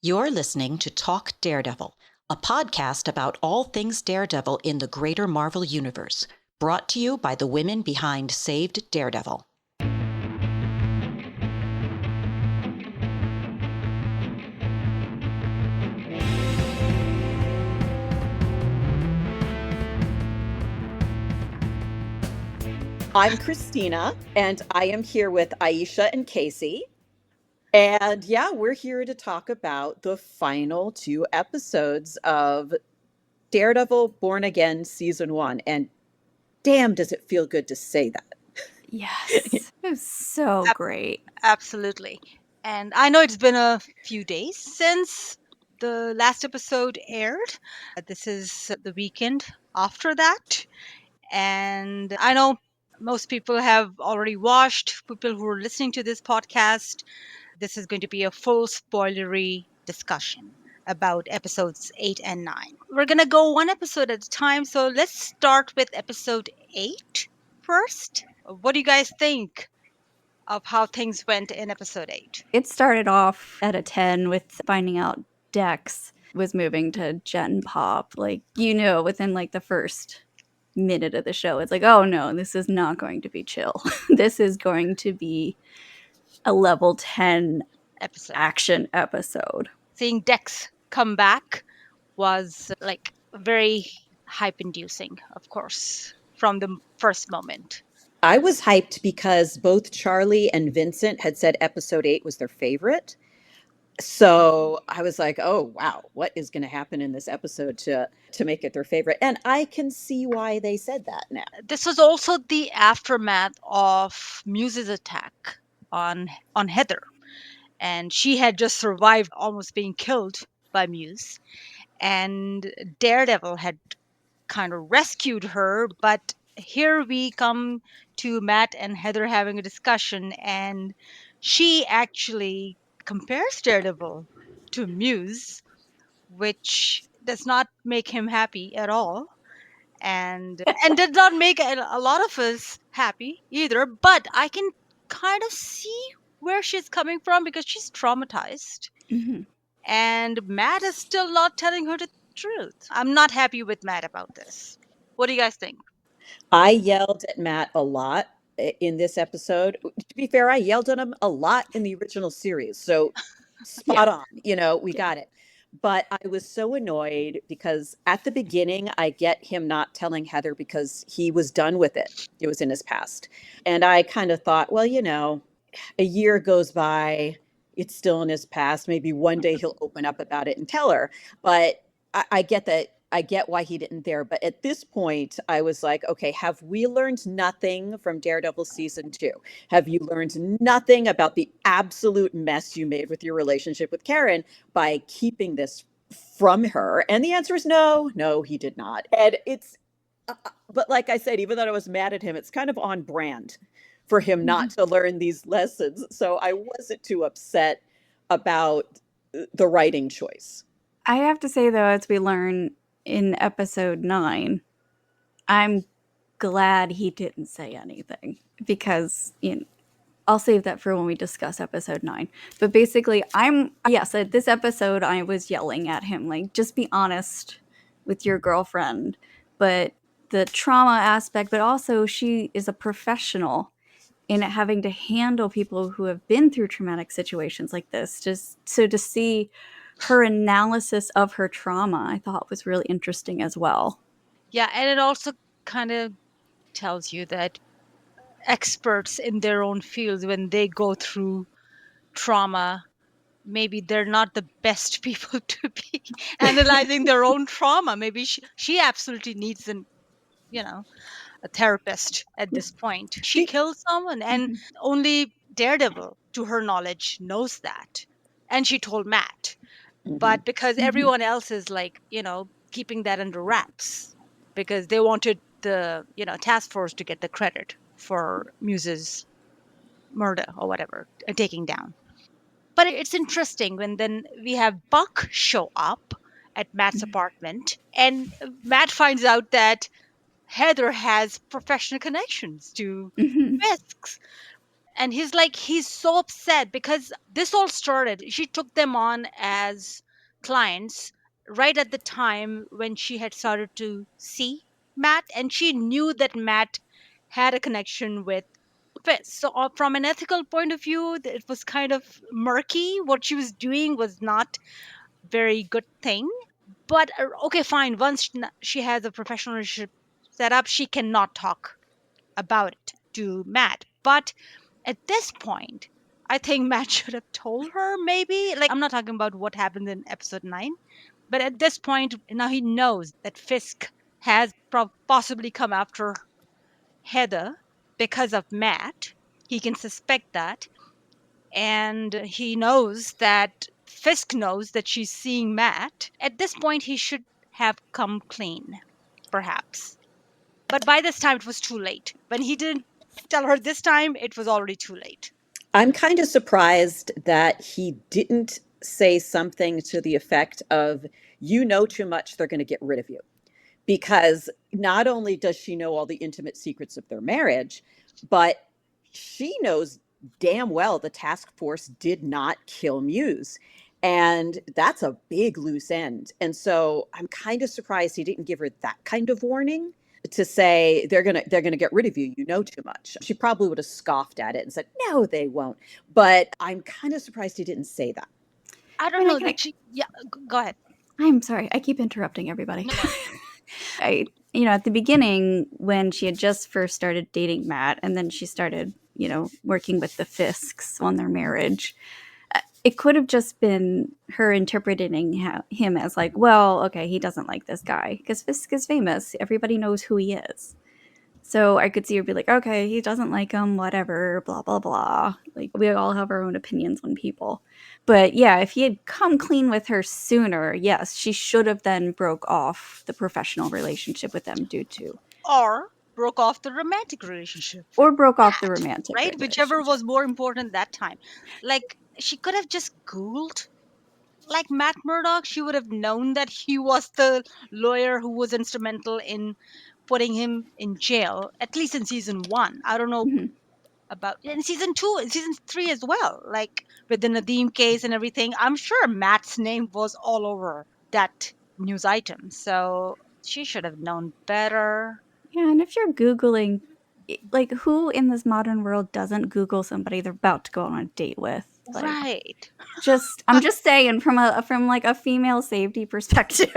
You're listening to Talk Daredevil, a podcast about all things Daredevil in the greater Marvel Universe, brought to you by the women behind Saved Daredevil. I'm Kristina, and I am here with Ayesha and Casey. And yeah, we're here to talk about the final 2 episodes of Daredevil Born Again Season 1. And damn, does it feel good to say that. Yes. It was so great. Absolutely. And I know it's been a few days since the last episode aired. This is the weekend after that. And I know most people have already watched, people who are listening to this podcast. This is going to be a full spoilery discussion about episodes 8 and 9. We're going to go one episode at a time. So let's start with episode 8 first. What do you guys think of how things went in episode 8? It started off at a 10 with finding out Dex was moving to Gen Pop. Like, within like the first minute of the show, it's like, oh no, this is not going to be chill. This is going to be a level 10 action episode. Seeing Dex come back was like very hype inducing, of course, from the first moment. I was hyped because both Charlie and Vincent had said episode 8 was their favorite. So I was like, oh, wow, what is going to happen in this episode to make it their favorite? And I can see why they said that now. This was also the aftermath of Muse's attack on Heather. And she had just survived almost being killed by Muse. And Daredevil had kind of rescued her. But here we come to Matt and Heather having a discussion. And she actually compares Daredevil to Muse, which does not make him happy at all. And did not make a lot of us happy either. But I can kind of see where she's coming from because she's traumatized. Mm-hmm. And Matt is still not telling her the truth. I'm not happy with Matt about this. What do you guys think? I yelled at Matt a lot in this episode. To be fair, I yelled at him a lot in the original series. So spot on, we got it. But I was so annoyed because at the beginning, I get him not telling Heather because he was done with it. It was in his past. And I kind of thought, well, a year goes by, it's still in his past. Maybe one day he'll open up about it and tell her. But I get that. I get why he didn't there. But at this point, I was like, okay, have we learned nothing from Daredevil season 2? Have you learned nothing about the absolute mess you made with your relationship with Karen by keeping this from her? And the answer is no, he did not. And but like I said, even though I was mad at him, it's kind of on brand for him not to learn these lessons. So I wasn't too upset about the writing choice. I have to say, though, as we learn in episode 9, I'm glad he didn't say anything because, I'll save that for when we discuss episode 9. But basically, at this episode, I was yelling at him, like, just be honest with your girlfriend. But the trauma aspect, but also she is a professional in having to handle people who have been through traumatic situations like this. Just so to see her analysis of her trauma, I thought was really interesting as well. Yeah, and it also kind of tells you that experts in their own fields, when they go through trauma, maybe they're not the best people to be analyzing their own trauma. Maybe she absolutely needs a therapist at this point. She killed someone, and only Daredevil, to her knowledge, knows that. And she told Matt. But because everyone else is like, keeping that under wraps because they wanted the, task force to get the credit for Muse's murder or whatever, taking down. But it's interesting when then we have Buck show up at Matt's apartment, and Matt finds out that Heather has professional connections to Fisk's. And he's so upset because this all started. She took them on as clients right at the time when she had started to see Matt, and she knew that Matt had a connection with Fisk. So, from an ethical point of view, it was kind of murky. What she was doing was not very good thing. But okay, fine. Once she has a professional relationship set up, she cannot talk about it to Matt. But at this point, I think Matt should have told her, maybe. Like, I'm not talking about what happened in episode 9, but at this point, now he knows that Fisk has possibly come after Heather because of Matt. He can suspect that. And he knows that Fisk knows that she's seeing Matt. At this point, he should have come clean, perhaps. But by this time, it was too late. When he didn't tell her this time, it was already too late. I'm kind of surprised that he didn't say something to the effect of, you know too much, they're going to get rid of you. Because not only does she know all the intimate secrets of their marriage, but she knows damn well the task force did not kill Muse. And that's a big loose end. And so I'm kind of surprised he didn't give her that kind of warning to say they're gonna get rid of you. You know too much. She probably would have scoffed at it and said, no, they won't. But I'm kind of surprised he didn't say that. I don't know. Yeah, go ahead. I'm sorry. I keep interrupting everybody. No. At the beginning, when she had just first started dating Matt, and then she started, working with the Fisks on their marriage, it could have just been her interpreting him as like, well, okay, he doesn't like this guy because Fisk is famous. Everybody knows who he is. So I could see her be like, okay, he doesn't like him, whatever, blah, blah, blah. Like, we all have our own opinions on people. But yeah, if he had come clean with her sooner, yes, she should have then broke off the professional relationship with them due to. Or broke off the romantic relationship. Or broke off the romantic right? Whichever was more important that time. Like, she could have just Googled, like, Matt Murdock. She would have known that he was the lawyer who was instrumental in putting him in jail, at least in season 1. I don't know about in season 2 and season 3 as well, like with the Nadeem case and everything. I'm sure Matt's name was all over that news item, so she should have known better. Yeah, and if you're Googling, like, who in this modern world doesn't Google somebody they're about to go on a date with? Like, right. I'm just saying from a female safety perspective.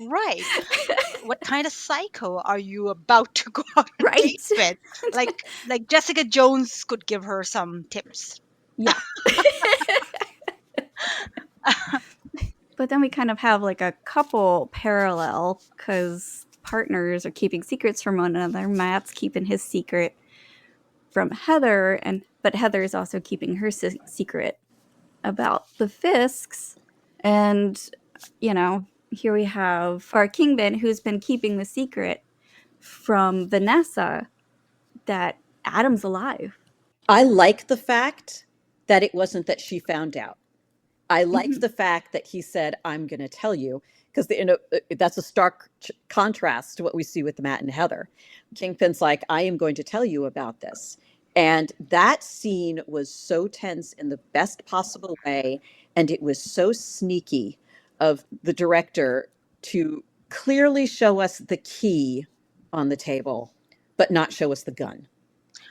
Right. What kind of psycho are you about to go out on Right. date with? Like Jessica Jones could give her some tips. Yeah. But then we kind of have like a couple parallel, because partners are keeping secrets from one another. Matt's keeping his secret from Heather, but Heather is also keeping her secret about the Fisks. And, here we have our Kingpin, who's been keeping the secret from Vanessa that Adam's alive. I like the fact that it wasn't that she found out. I liked the fact that he said, I'm going to tell you, because that's a stark contrast to what we see with Matt and Heather. Kingpin's like, I am going to tell you about this. And that scene was so tense in the best possible way. And it was so sneaky of the director to clearly show us the key on the table, but not show us the gun.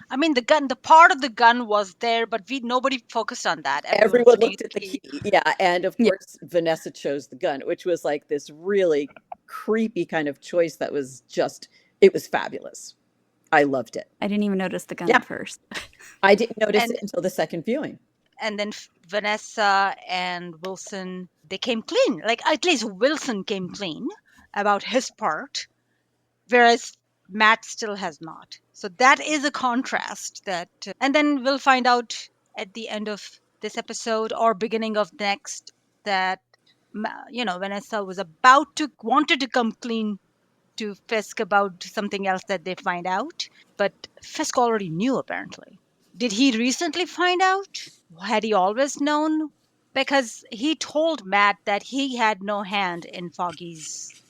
I mean, the part of the gun was there, but nobody focused on that. Everyone looked at the key. Yeah. And of course, Vanessa chose the gun, which was like this really creepy kind of choice that was it was fabulous. I loved it. I didn't even notice the gun at first. I didn't notice it until the second viewing. And then Vanessa and Wilson, they came clean. Like, at least Wilson came clean about his part, whereas Matt still has not. So that is a contrast and then we'll find out at the end of this episode or beginning of next that, Vanessa wanted to come clean to Fisk about something else that they find out. But Fisk already knew, apparently. Did he recently find out? Had he always known? Because he told Matt that he had no hand in Foggy's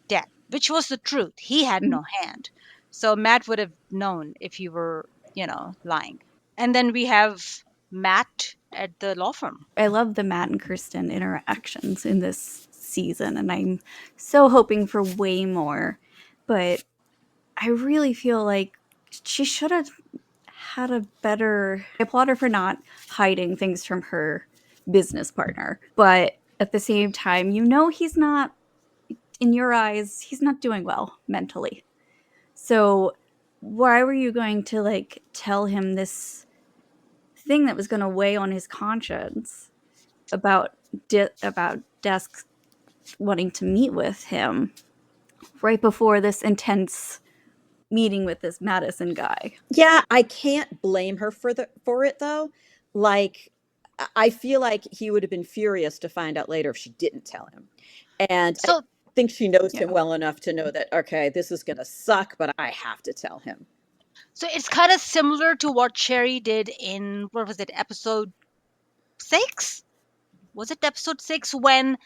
death, which was the truth. He had no hand. So Matt would have known if he were, lying. And then we have Matt at the law firm. I love the Matt and Kirsten interactions in this season, and I'm so hoping for way more. But I really feel like she should have had a better... I applaud her for not hiding things from her business partner. But at the same time, you know he's not, in your eyes, he's not doing well mentally. So why were you going to like tell him this thing that was going to weigh on his conscience about Desk wanting to meet with him right before this intense meeting with this Madison guy? Yeah, I can't blame her for it though. Like I feel like he would have been furious to find out later if she didn't tell him. And I So think she knows him Yeah. well enough to know that, okay, this is going to suck, but I have to tell him. it's kind of similar to what Cherry did in, what was it, episode 6? Was it episode 6 when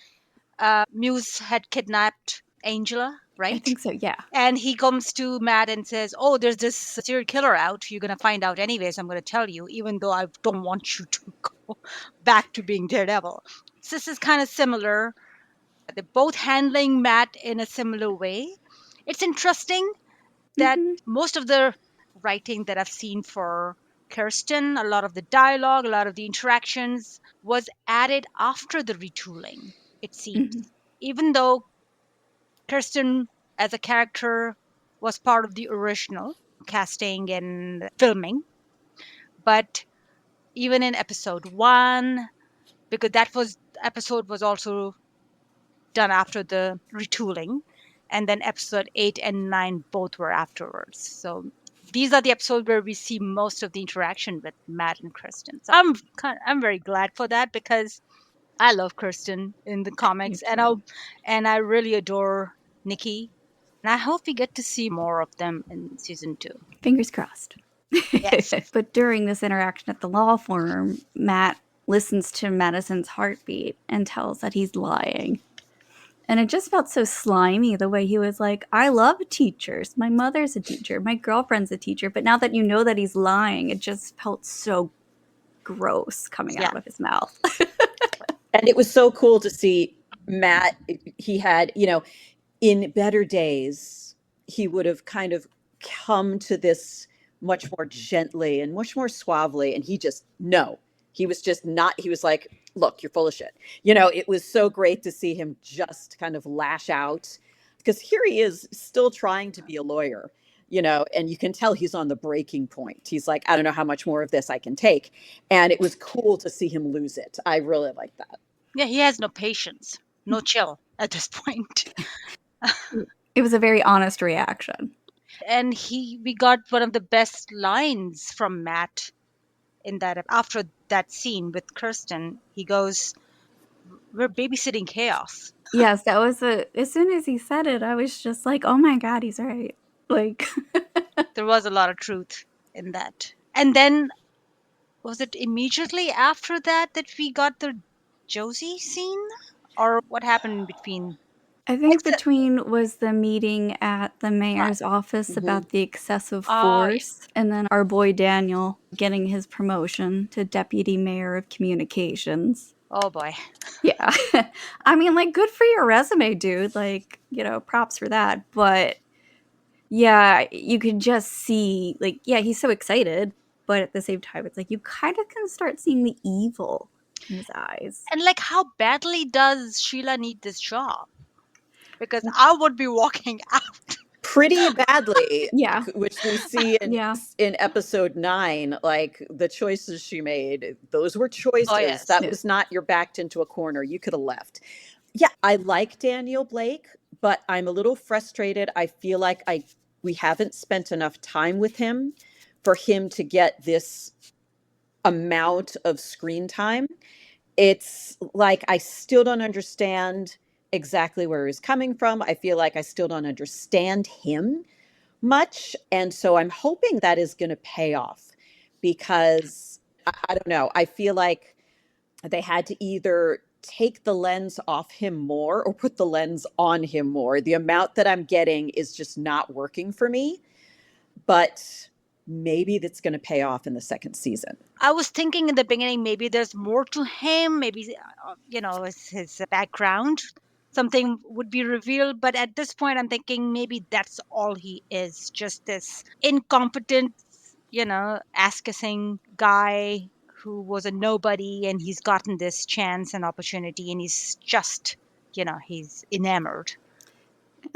Muse had kidnapped Angela, right? I think so, yeah. And he comes to Matt and says, "Oh, there's this serial killer out. You're going to find out anyways. I'm going to tell you, even though I don't want you to go back to being Daredevil." So this is kind of similar. They're both handling Matt in a similar way. It's interesting that most of the writing that I've seen for Kirsten, a lot of the dialogue, a lot of the interactions was added after the retooling, it seems. Even though Kirsten as a character was part of the original casting and filming, but even in episode 1, because that was episode was also done after the retooling, and then episode 8 and 9 both were afterwards. So these are the episodes where we see most of the interaction with Matt and Kirsten. So I'm very glad for that, because I love Kirsten in the comics, and I really adore Nikki, and I hope we get to see more of them in season 2. Fingers crossed. Yes. But during this interaction at the law firm, Matt listens to Madison's heartbeat and tells that he's lying. And it just felt so slimy the way he was like, I love teachers. My mother's a teacher. My girlfriend's a teacher. But now that you know that he's lying, it just felt so gross coming out of his mouth. And it was so cool to see Matt. He had, in better days, he would have kind of come to this much more gently and much more suavely. And he just, no, he was just not, he was like, look, you're full of shit. It was so great to see him just kind of lash out, because here he is still trying to be a lawyer, and you can tell he's on the breaking point. He's like, I don't know how much more of this I can take. And it was cool to see him lose it. I really like that. Yeah, he has no patience, no chill at this point. It was a very honest reaction. And we got one of the best lines from Matt in that, after that scene with Kirsten. He goes, "We're babysitting chaos." Yes, that was as soon as he said it, I was just like, oh my God, he's right. Like, There was a lot of truth in that. And then, was it immediately after that we got the Josie scene? Or what happened in between? I think between was the meeting at the mayor's office Mhm. about the excessive Oh, yeah. force, and then our boy Daniel getting his promotion to deputy mayor of communications. Oh boy. Yeah. I mean, like, good for your resume, dude. Like, props for that. But yeah, you could just see, like, yeah, he's so excited, but at the same time, it's like you kind of can start seeing the evil in his eyes. And like, how badly does Sheila need this job? Because I would be walking out. Pretty badly. Yeah. Which we see Yeah. in episode 9, like the choices she made, those were choices. Oh, yes. That was not, you're backed into a corner. You could have left. Yeah, I like Daniel Blake, but I'm a little frustrated. I feel like we haven't spent enough time with him for him to get this amount of screen time. It's like I still don't understand exactly where he's coming from. I feel like I still don't understand him much. And so I'm hoping that is going to pay off, because I don't know. I feel like they had to either take the lens off him more or put the lens on him more. The amount that I'm getting is just not working for me. But maybe that's going to pay off in the second season. I was thinking in the beginning, maybe there's more to him. Maybe, his background, something would be revealed. But at this point, I'm thinking maybe that's all he is. Just this incompetent, ass-kissing guy who was a nobody, and he's gotten this chance and opportunity, and he's just, he's enamored.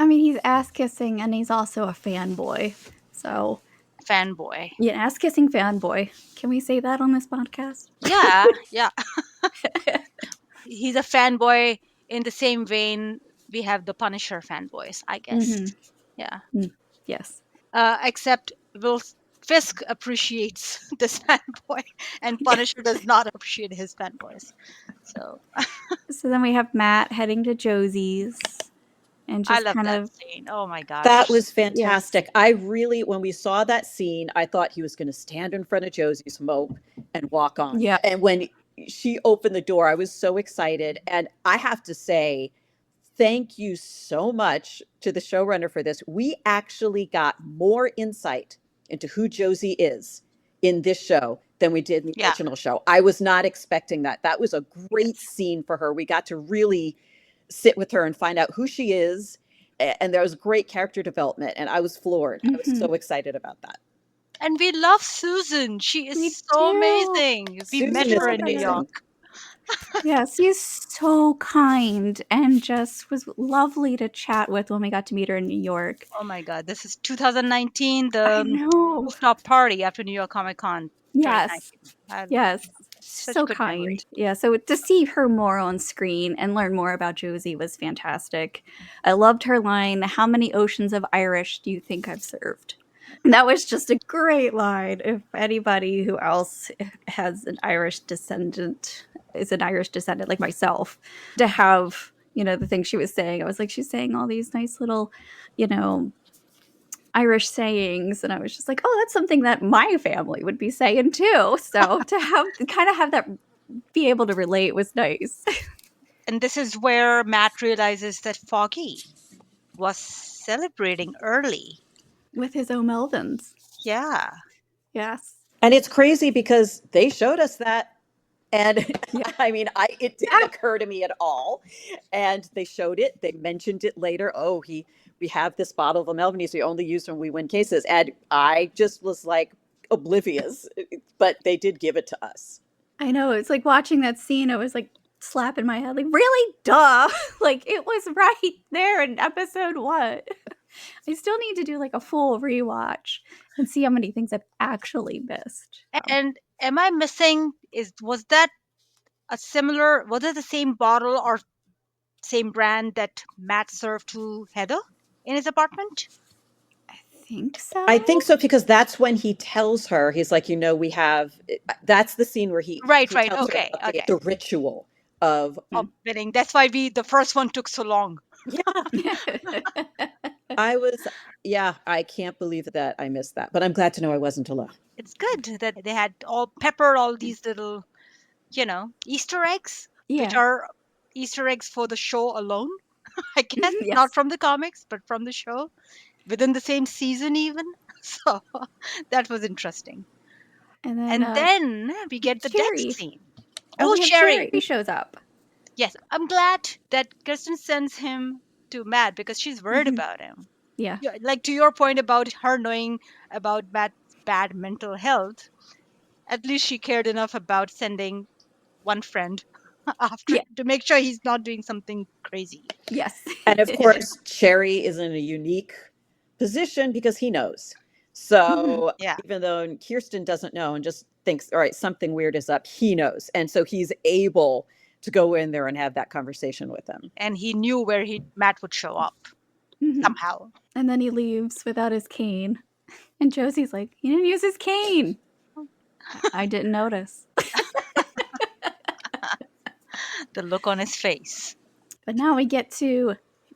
I mean, he's ass-kissing, and he's also a fanboy. So, Fanboy. yeah, ass-kissing fanboy. Can we say that on this podcast? Yeah, yeah. He's a fanboy in the same vein we have the Punisher fanboys, I guess. Mhm. Yeah. Yes. Except Fisk appreciates this fanboy, and Punisher does not appreciate his fanboys. So then we have Matt heading to Josie's, and I just love kind that of scene. Oh my gosh. That was fantastic. I really, when we saw that scene, I thought he was going to stand in front of Josie's mope and walk on. Yeah. And when she opened the door, I was so excited. And I have to say, thank you so much to the showrunner for this. We actually got more insight into who Josie is in this show than we did in the original show. I was not expecting that. That was a great scene for her. We got to really sit with her and find out who she is. And there was great character development, and I was floored. I was so excited about that. And we love Susan. She is We so do. amazing. We Susan met is her in New amazing. York. Yes, he's so kind and just was lovely to chat with when we got to meet her in New York. Oh my God, this is 2019, I the know. rooftop party after New York Comic Con. Yes. 2019. Yes. Such So good kind. memories. Yeah. So to see her more on screen and learn more about Josie was fantastic. I loved her line, "How many oceans of Irish do you think I've served?" And that was just a great line. If anybody who else has an Irish descendant is an Irish descendant like myself, to have, the things she was saying, I was like, she's saying all these nice little, Irish sayings, and I was just like, oh, that's something that my family would be saying too. So to have that be able to relate was nice. And this is where Matt realizes that Foggy was celebrating early. With his O'Melvins. Yeah. Yes. And it's crazy because they showed us that. And Yeah. I mean, it didn't occur to me at all. And they showed it. They mentioned it later. Oh, we have this bottle of Melvinese we only use when we win cases. And I just was like oblivious, but they did give it to us. I know. It's like watching that scene. I was like slapping my head, like, really? Duh. Like, it was right there in episode 1. I still need to do like a full rewatch and see how many things I've actually missed. And am I missing? Was that was it the same bottle or same brand that Matt served to Heather in his apartment? I think so, because that's when he tells her, he's like, we have, that's the scene where he Right. tells her Okay. about the ritual of winning. That's why the first one took so long. Yeah. I can't believe that I missed that, but I'm glad to know I wasn't alone. It's good that they had all peppered all these little, Easter eggs, which are Easter eggs for the show alone, I guess. Yes. Not from the comics, but from the show, within the same season even. So that was interesting. And then we get the Sherry. Dex scene. Oh, Sherry shows up. Yes, I'm glad that Kirsten sends him to Matt because she's worried about him. Yeah. Like to your point about her knowing about Matt's bad mental health, at least she cared enough about sending one friend after to make sure he's not doing something crazy. Yes. And of course, Sherry is in a unique position because he knows. So even though Kirsten doesn't know and just thinks, all right, something weird is up, he knows. And so he's able to go in there and have that conversation with him. And he knew where Matt would show up somehow. And then he leaves without his cane. And Josie's like, he didn't use his cane. I didn't notice. The look on his face. But now we get to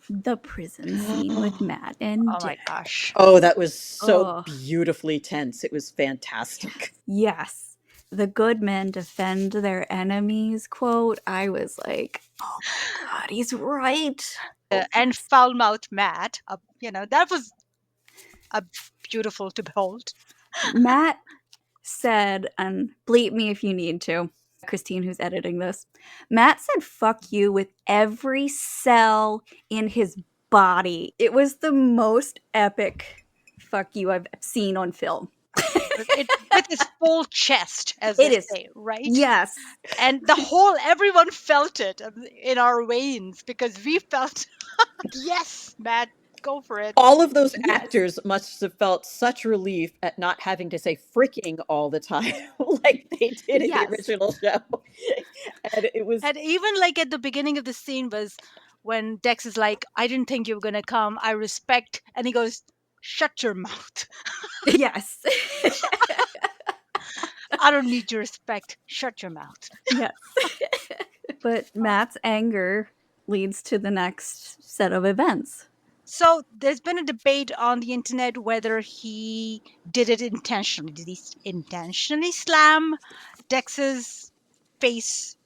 the prison scene with Matt and Dex. My gosh. Oh, that was so beautifully tense. It was fantastic. Yes. The good men defend their enemies quote. I was like, oh my God, he's right. And foul-mouthed Matt, that was beautiful to behold. Matt said, and bleep me if you need to, Christine, who's editing this, Matt said fuck you with every cell in his body. It was the most epic fuck you I've seen on film. With his full chest, as It they is. say, right? Yes. And everyone felt it in our veins because we felt, yes, Matt, go for it. All of those Yes. actors must have felt such relief at not having to say freaking all the time like they did in the Yes. original show. And it was And even like at the beginning of the scene was when Dex is like, I didn't think you were going to come. I respect. And he goes, shut your mouth. Yes. I don't need your respect. Shut your mouth. Yes. But Matt's anger leads to the next set of events. So there's been a debate on the internet whether he did it intentionally. Did he intentionally slam Dex's face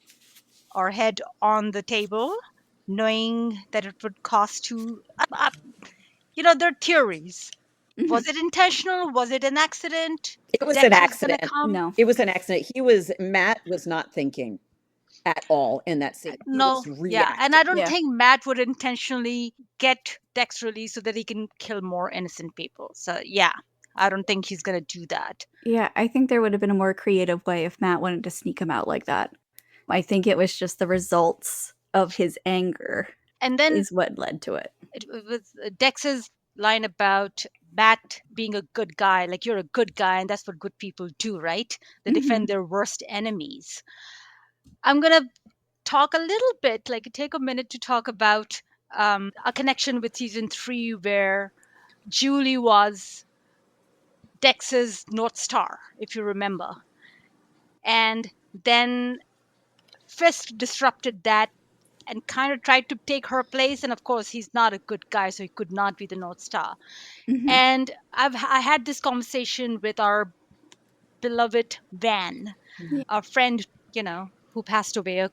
or head on the table, knowing that it would cost to, there are theories. Was it intentional? Was it an accident? it was Dex an is gonna accident. come. No. It was an accident. Matt was not thinking at all in that scene. He No, was yeah, reacting. and I don't Yeah. think Matt would intentionally get Dex released so that he can kill more innocent people. So yeah, I don't think he's gonna do that. Yeah, I think there would have been a more creative way if Matt wanted to sneak him out like that. I think it was just the results of his anger And then is what led to it. it was Dex's line about Matt being a good guy, like you're a good guy, and that's what good people do, right? They defend their worst enemies. I'm gonna talk a little bit, like take a minute to talk about a connection with season 3 where Julie was Dex's North Star, if you remember. And then Fisk disrupted that and kind of tried to take her place. And of course, he's not a good guy, so he could not be the North Star. And I had this conversation with our beloved Van, our friend, who passed away a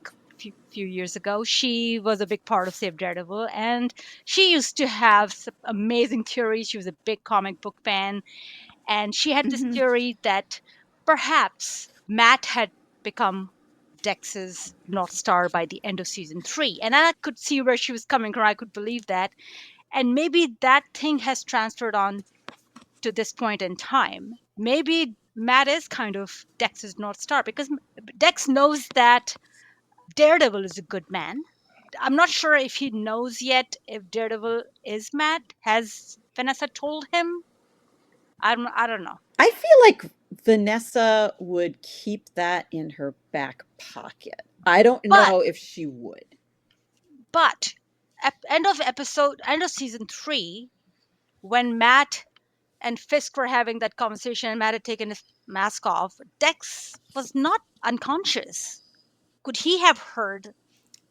few years ago. She was a big part of Save Daredevil, and she used to have some amazing theories. She was a big comic book fan, and she had this theory that perhaps Matt had become Dex's North Star by the end of season 3. And I could see where she was coming from. I could believe that. And maybe that thing has transferred on to this point in time. Maybe Matt is kind of Dex's North Star because Dex knows that Daredevil is a good man. I'm not sure if he knows yet if Daredevil is Matt. Has Vanessa told him? I don't know. I feel like Vanessa would keep that in her back pocket. I don't know if she would. But end of season 3, when Matt and Fisk were having that conversation and Matt had taken his mask off, Dex was not unconscious. Could he have heard?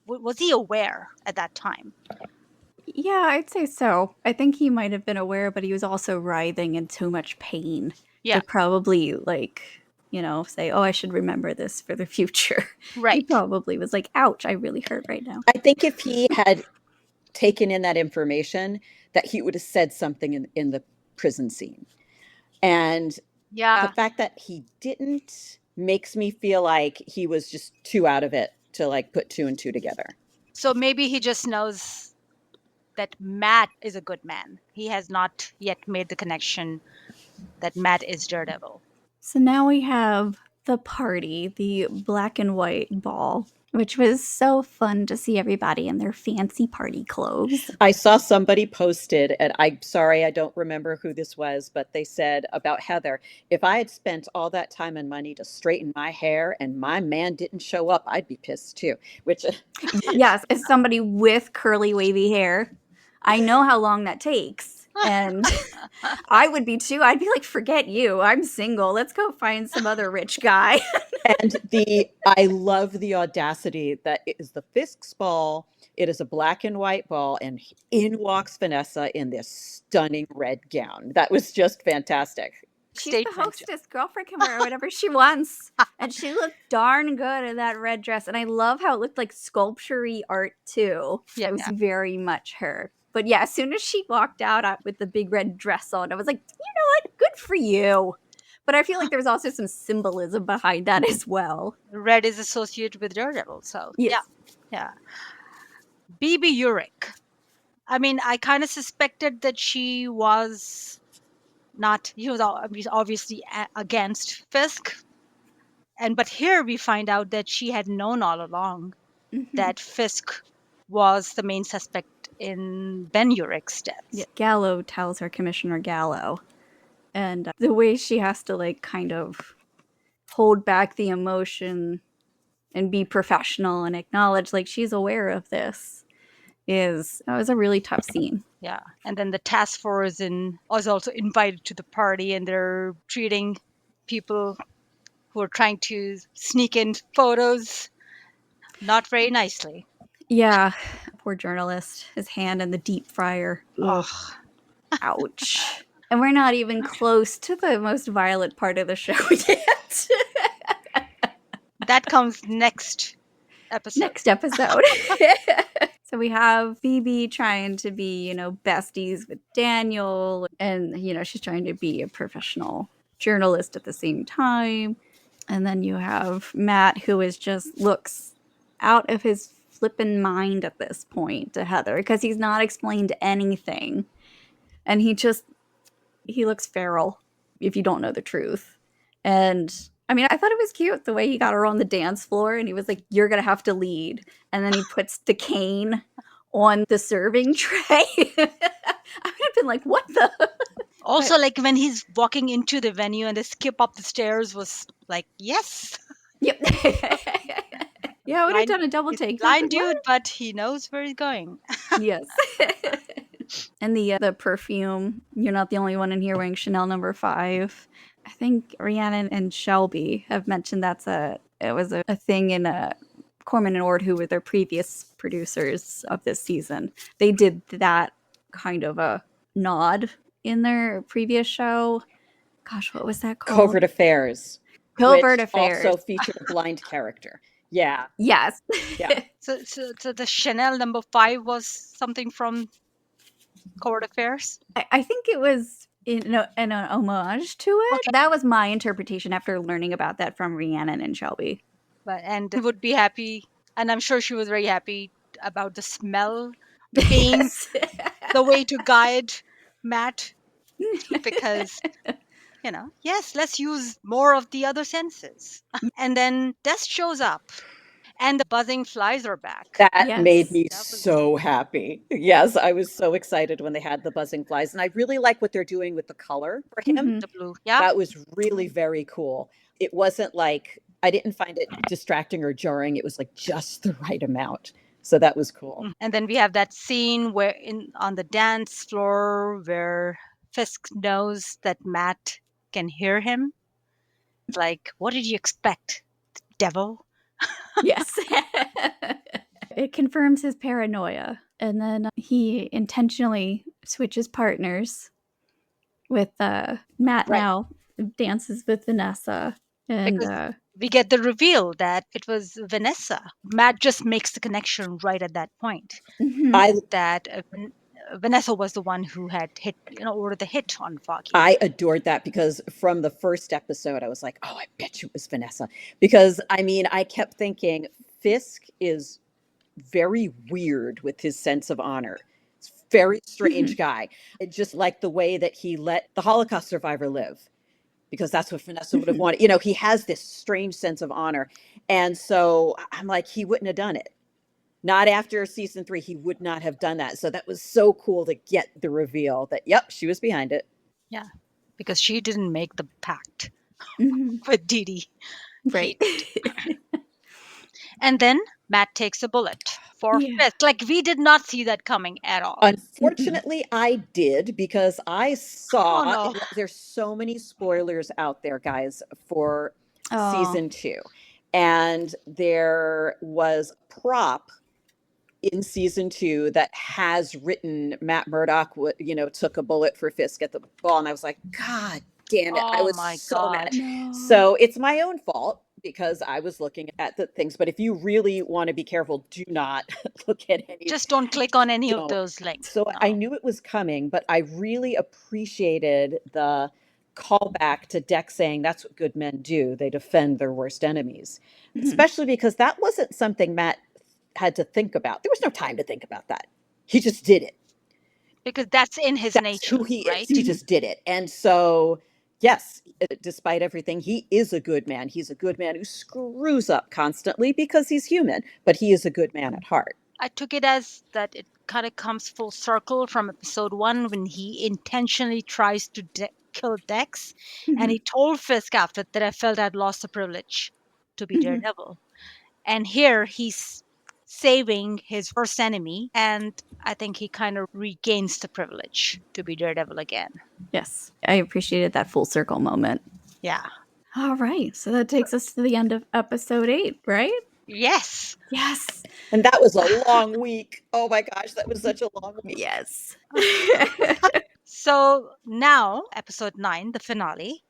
Was he aware at that time? Yeah, I'd say so. I think he might have been aware, but he was also writhing in too much pain to probably, say, oh, I should remember this for the future. Right. He probably was like, ouch, I really hurt right now. I think if he had taken in that information, that he would have said something in the prison scene. And the fact that he didn't makes me feel like he was just too out of it to like put 2 and 2 together. So maybe he just knows that Matt is a good man. He has not yet made the connection that Matt is Daredevil. So now we have the party, the black and white ball, which was so fun to see everybody in their fancy party clothes. I saw somebody posted, and I'm sorry, I don't remember who this was, but they said about Heather, if I had spent all that time and money to straighten my hair and my man didn't show up, I'd be pissed too. Which, yes, as somebody with curly, wavy hair, I know how long that takes. And I would be too. I'd be like, forget you. I'm single. Let's go find some other rich guy. And I love the audacity that it is the Fisk's ball. It is a black and white ball, and in walks Vanessa in this stunning red gown. That was just fantastic. She's the hostess. Girlfriend can wear whatever she wants. And she looked darn good in that red dress. And I love how it looked like sculpture-y art too. Yeah. It was very much her. But yeah, as soon as she walked out with the big red dress on, I was like, you know what? Good for you. But I feel like there's also some symbolism behind that as well. Red is associated with Daredevil, so Yes. yeah. BB Urich. I mean, I kind of suspected that she was not. She was obviously against Fisk, but here we find out that she had known all along that Fisk was the main suspect in Ben Urich's death. Yeah, Gallo tells her, Commissioner Gallo, and the way she has to like kind of hold back the emotion and be professional and acknowledge like she's aware of this was a really tough scene. Yeah, and then the task force was also invited to the party, and they're treating people who are trying to sneak in photos not very nicely. Yeah, poor journalist, his hand in the deep fryer. Ugh. Ouch. And we're not even close to the most violent part of the show yet. That comes next episode. So we have Phoebe trying to be, besties with Daniel. And, she's trying to be a professional journalist at the same time. And then you have Matt, who looks out of his flippin' mind at this point to Heather because he's not explained anything. And he looks feral if you don't know the truth. And I mean, I thought it was cute the way he got her on the dance floor and he was like, "You're going to have to lead." And then he puts the cane on the serving tray. I would have been like, what the? Also, like when he's walking into the venue and the skip up the stairs was like, yes. Yep. Yeah, I would have done a double take. Blind dude, but he knows where he's going. Yes. And the perfume, you're not the only one in here wearing Chanel No. 5. I think Rhiannon and Shelby have mentioned it was a thing in Corman and Ord, who were their previous producers of this season. They did that kind of a nod in their previous show. Gosh, what was that called? Covert Affairs. Covert which Affairs. Also featured a blind character. Yeah. Yes. Yeah. So the Chanel No. 5 was something from Covert Affairs? I think it was an homage to it. Okay. That was my interpretation after learning about that from Rhiannon and Shelby. And would be happy, and I'm sure she was very happy about the smell being the way to guide Matt, because, yes, let's use more of the other senses. And then Des shows up. And the buzzing flies are back. That made me so happy. Yes, I was so excited when they had the buzzing flies. And I really like what they're doing with the color for him. Mm-hmm. The blue. Yeah. That was really very cool. It wasn't like, I didn't find it distracting or jarring. It was like just the right amount. So that was cool. And then we have that scene where on the dance floor where Fisk knows that Matt can hear him. It's like, what did you expect, devil? Yes. It confirms his paranoia. And then he intentionally switches partners with Matt now dances with Vanessa. And we get the reveal that it was Vanessa. Matt just makes the connection right at that point. Mm-hmm. That Vanessa was the one who had ordered the hit on Foggy. I adored that because from the first episode, I was like, oh, I bet you it was Vanessa. Because, I mean, I kept thinking Fisk is very weird with his sense of honor. It's a very strange guy. It just like the way that he let the Holocaust survivor live, because that's what Vanessa would have wanted. He has this strange sense of honor. And so I'm like, he wouldn't have done it. Not after season 3, he would not have done that. So that was so cool to get the reveal that, yep, she was behind it. Yeah, because she didn't make the pact with Dee Dee. Right. And then Matt takes a bullet for Fisk. Like, we did not see that coming at all. Unfortunately, I did, because I saw there's so many spoilers out there, guys, for season 2. And there was a prop in season 2 that has written Matt Murdock, took a bullet for Fisk at the ball. And I was like, God damn it. I was so mad. No. So it's my own fault because I was looking at the things. But if you really want to be careful, do not look at any. Just don't click on any of those links. So I knew it was coming, but I really appreciated the callback to Dex saying that's what good men do. They defend their worst enemies, Mhm. especially because that wasn't something Matt had to think about. There was no time to think about that. He just did it. Because that's in his That's nature, who he right? is. He just did it. And so, yes, despite everything, he is a good man. He's a good man who screws up constantly because he's human, but he is a good man at heart. I took it as that it kind of comes full circle from episode 1 when he intentionally tries to kill Dex. And he told Fisk after that, I felt I'd lost the privilege to be Mhm. Daredevil. And here he's saving his first enemy, and I think he kind of regains the privilege to be Daredevil again. Yes, I appreciated that full circle moment. Yeah. All right, so that takes us to the end of episode 8, right? Yes. Yes. And that was a long week. Oh my gosh, that was such a long week. Yes. So now, episode 9, the finale,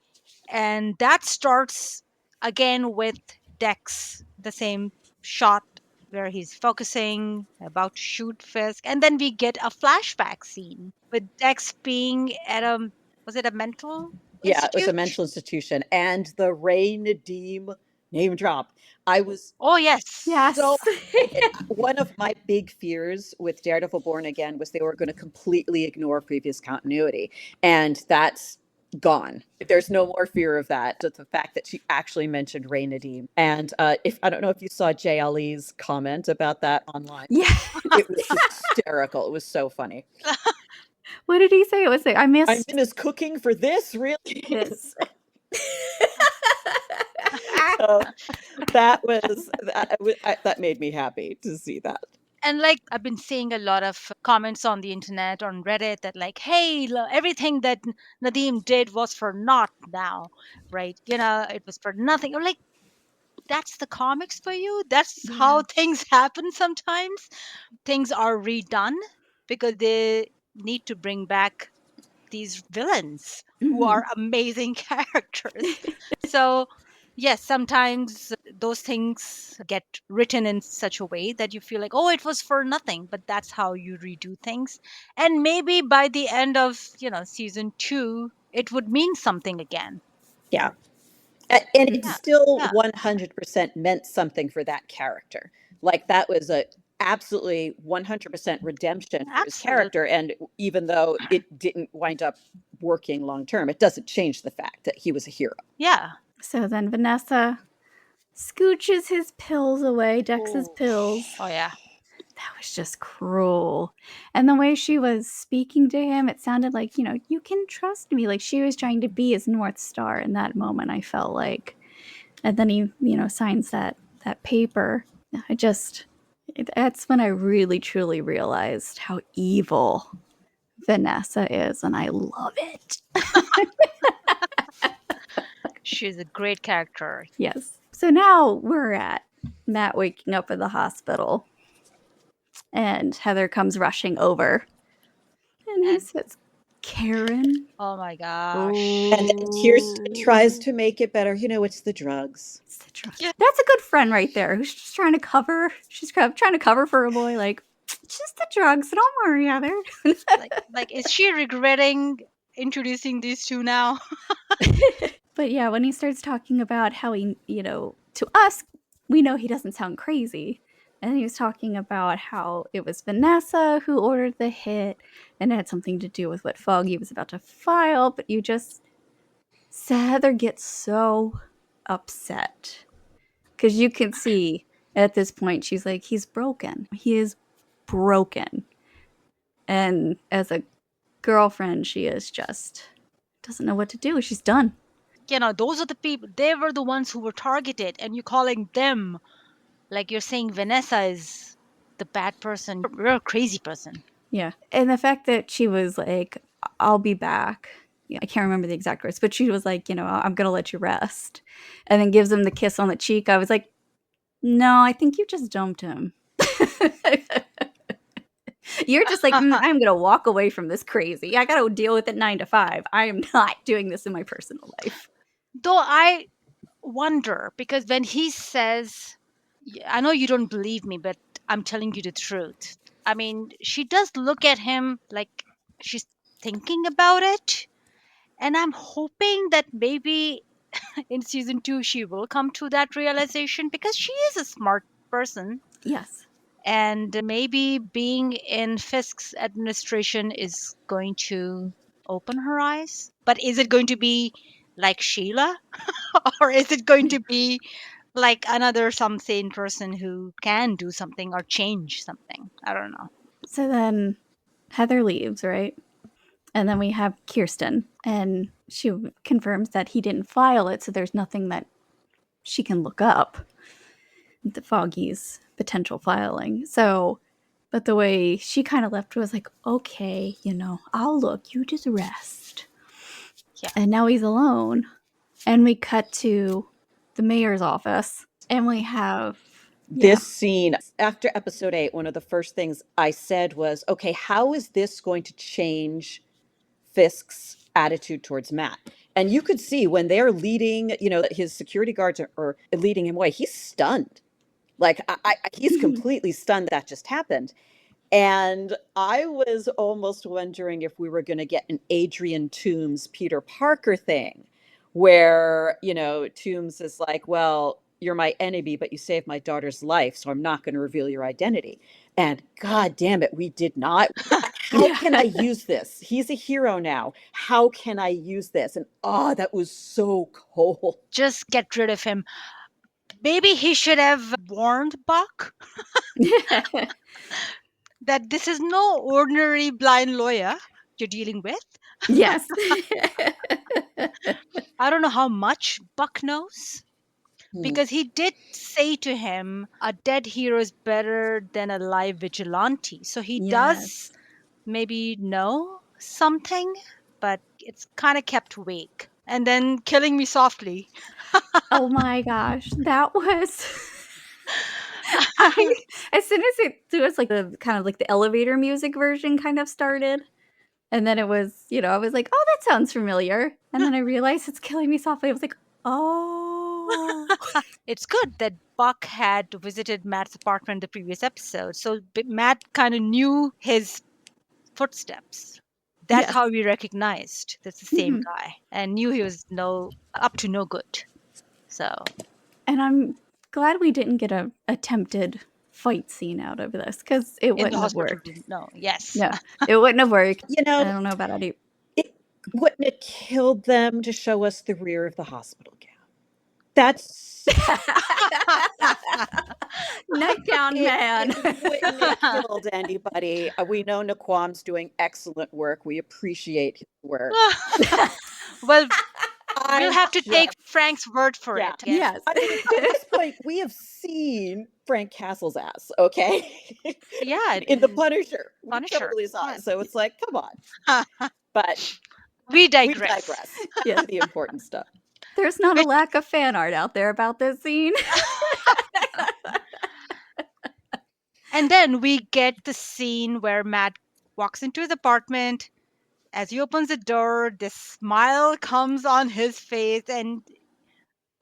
and that starts again with Dex, the same shot where he's focusing, about to shoot Fisk, and then we get a flashback scene with Dex being at was it a mental Yeah, it was a institute? mental institution. And the Ray Nadeem name drop. I was Oh, yes. Yes. so one of my big fears with Daredevil Born Again was they were going to completely ignore previous continuity. And that's gone. There's no more fear of that. Just the fact that she actually mentioned Ray Nadeem. And if I don't know if you saw Jay Ali's comment about that online. Yeah. It was hysterical. It was so funny. What did he say? It was like, I I'm missed in his cooking for this, really? this. So that was that made me happy to see that. And like I've been seeing a lot of comments on the internet, on Reddit, that like, hey, everything that Nadeem did was for naught now, right? You know, it was for nothing. Or like, that's the comics for you? That's how things happen sometimes. Things are redone because they need to bring back these villains who are amazing characters. So, yes, sometimes those things get written in such a way that you feel like, oh, it was for nothing, but that's how you redo things. And maybe by the end of, season 2, it would mean something again. Yeah. And it Yeah. still Yeah. 100% meant something for that character. Like that was a absolutely 100% redemption for his Absolutely. character. And even though it didn't wind up working long term, it doesn't change the fact that he was a hero. Yeah. So then Vanessa scooches his pills away, Dex's pills. Oh, yeah. That was just cruel. And the way she was speaking to him, it sounded like, you can trust me. Like she was trying to be his North Star in that moment, I felt like. And then he, signs that paper. That's when I really, truly realized how evil Vanessa is. And I love it. She's a great character. Yes. So now we're at Matt waking up in the hospital. And Heather comes rushing over. And he says, Karen. Oh my gosh. And then Kirsten tries to make it better. It's the drugs. It's the drugs. Yeah. That's a good friend right there who's just trying to cover. She's trying to cover for a boy. Like, it's just the drugs. Don't worry, Heather. like, is she regretting introducing these two now? But yeah, when he starts talking about how he, to us, we know he doesn't sound crazy. And he was talking about how it was Vanessa who ordered the hit and it had something to do with what Foggy was about to file. But you just, Heather gets so upset. Because you can see at this point, she's like, he's broken. He is broken. And as a girlfriend, she is just doesn't know what to do. She's done. Those are the people, they were the ones who were targeted, and you're calling them, like you're saying Vanessa is the bad person. You're a crazy person. Yeah. And the fact that she was like, I'll be back. I can't remember the exact words, but she was like, I'm going to let you rest. And then gives him the kiss on the cheek. I was like, no, I think you just dumped him. You're just like, I'm going to walk away from this crazy. I got to deal with it 9 to 5. I am not doing this in my personal life. Though I wonder, because when he says, I know you don't believe me, but I'm telling you the truth. I mean, she does look at him like she's thinking about it. And I'm hoping that maybe in season 2 she will come to that realization, because she is a smart person. Yes. And maybe being in Fisk's administration is going to open her eyes. But is it going to be like Sheila? Or is it going to be like another some sane person who can do something or change something? I don't know. So then Heather leaves, right? And then we have Kirsten, and she confirms that he didn't file it, so there's nothing that she can look up. The Foggy's potential filing. So, but the way she kind of left was like, okay, I'll look, you just rest. Yeah. And now he's alone. And we cut to the mayor's office, and we have This scene after episode 8, one of the first things I said was, okay, how is this going to change Fisk's attitude towards Matt? And you could see when they're leading, his security guards are leading him away, he's stunned. Like he's completely stunned that just happened. And I was almost wondering if we were going to get an Adrian Toomes, Peter Parker thing where, Toomes is like, well, you're my enemy, but you saved my daughter's life, so I'm not going to reveal your identity. And God damn it, we did not. How can I use this? He's a hero now. How can I use this? And that was so cold. Just get rid of him. Maybe he should have warned Buck that this is no ordinary blind lawyer you're dealing with. Yes. I don't know how much Buck knows, because he did say to him, a dead hero is better than a live vigilante. So he does maybe know something, but it's kind of kept vague. And then killing me softly. Oh my gosh, that was. As soon as it was like the kind of like the elevator music version kind of started, and then it was, I was like, oh, that sounds familiar. And then I realized it's Killing Me Softly. I was like, oh. It's good that Buck had visited Matt's apartment the previous episode. So Matt kind of knew his footsteps. That's Yes. how we recognized that's the same guy, and knew he was up to no good. So. And I'm glad we didn't get a attempted fight scene out of this, because it wouldn't have worked. No, yes. No, it wouldn't have worked. I don't know about any. It wouldn't have killed them to show us the rear of the hospital gown. That's Nightgown man. It wouldn't have killed anybody. We know Naquam's doing excellent work. We appreciate his work. Well, we'll have to take Frank's word for it. Yes. I mean, at this point, we have seen Frank Castle's ass, okay? Yeah. In The Punisher. We Punisher. totally saw it. So it's like, come on. But we digress. Yeah, the important stuff. There's not a lack of fan art out there about this scene. And then we get the scene where Matt walks into his apartment. As he opens the door, this smile comes on his face, and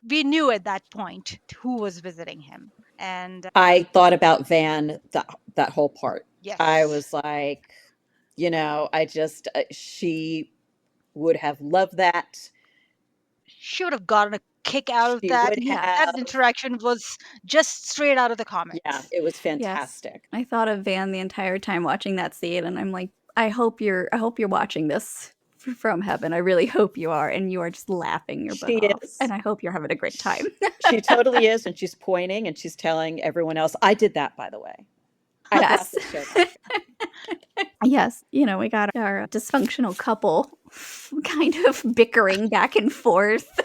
we knew at that point who was visiting him. And I thought about Van that whole part. Yes. I was like, she would have loved that. She would have gotten a kick out of that. That interaction was just straight out of the comics. Yeah, it was fantastic. Yes. I thought of Van the entire time watching that scene, and I'm like, I hope you're watching this from heaven. I really hope you are, and you are just laughing your butt off. And I hope you're having a great time. She totally is, and she's pointing and she's telling everyone else. I did that, by the way. Yes. Yes, we got our dysfunctional couple kind of bickering back and forth.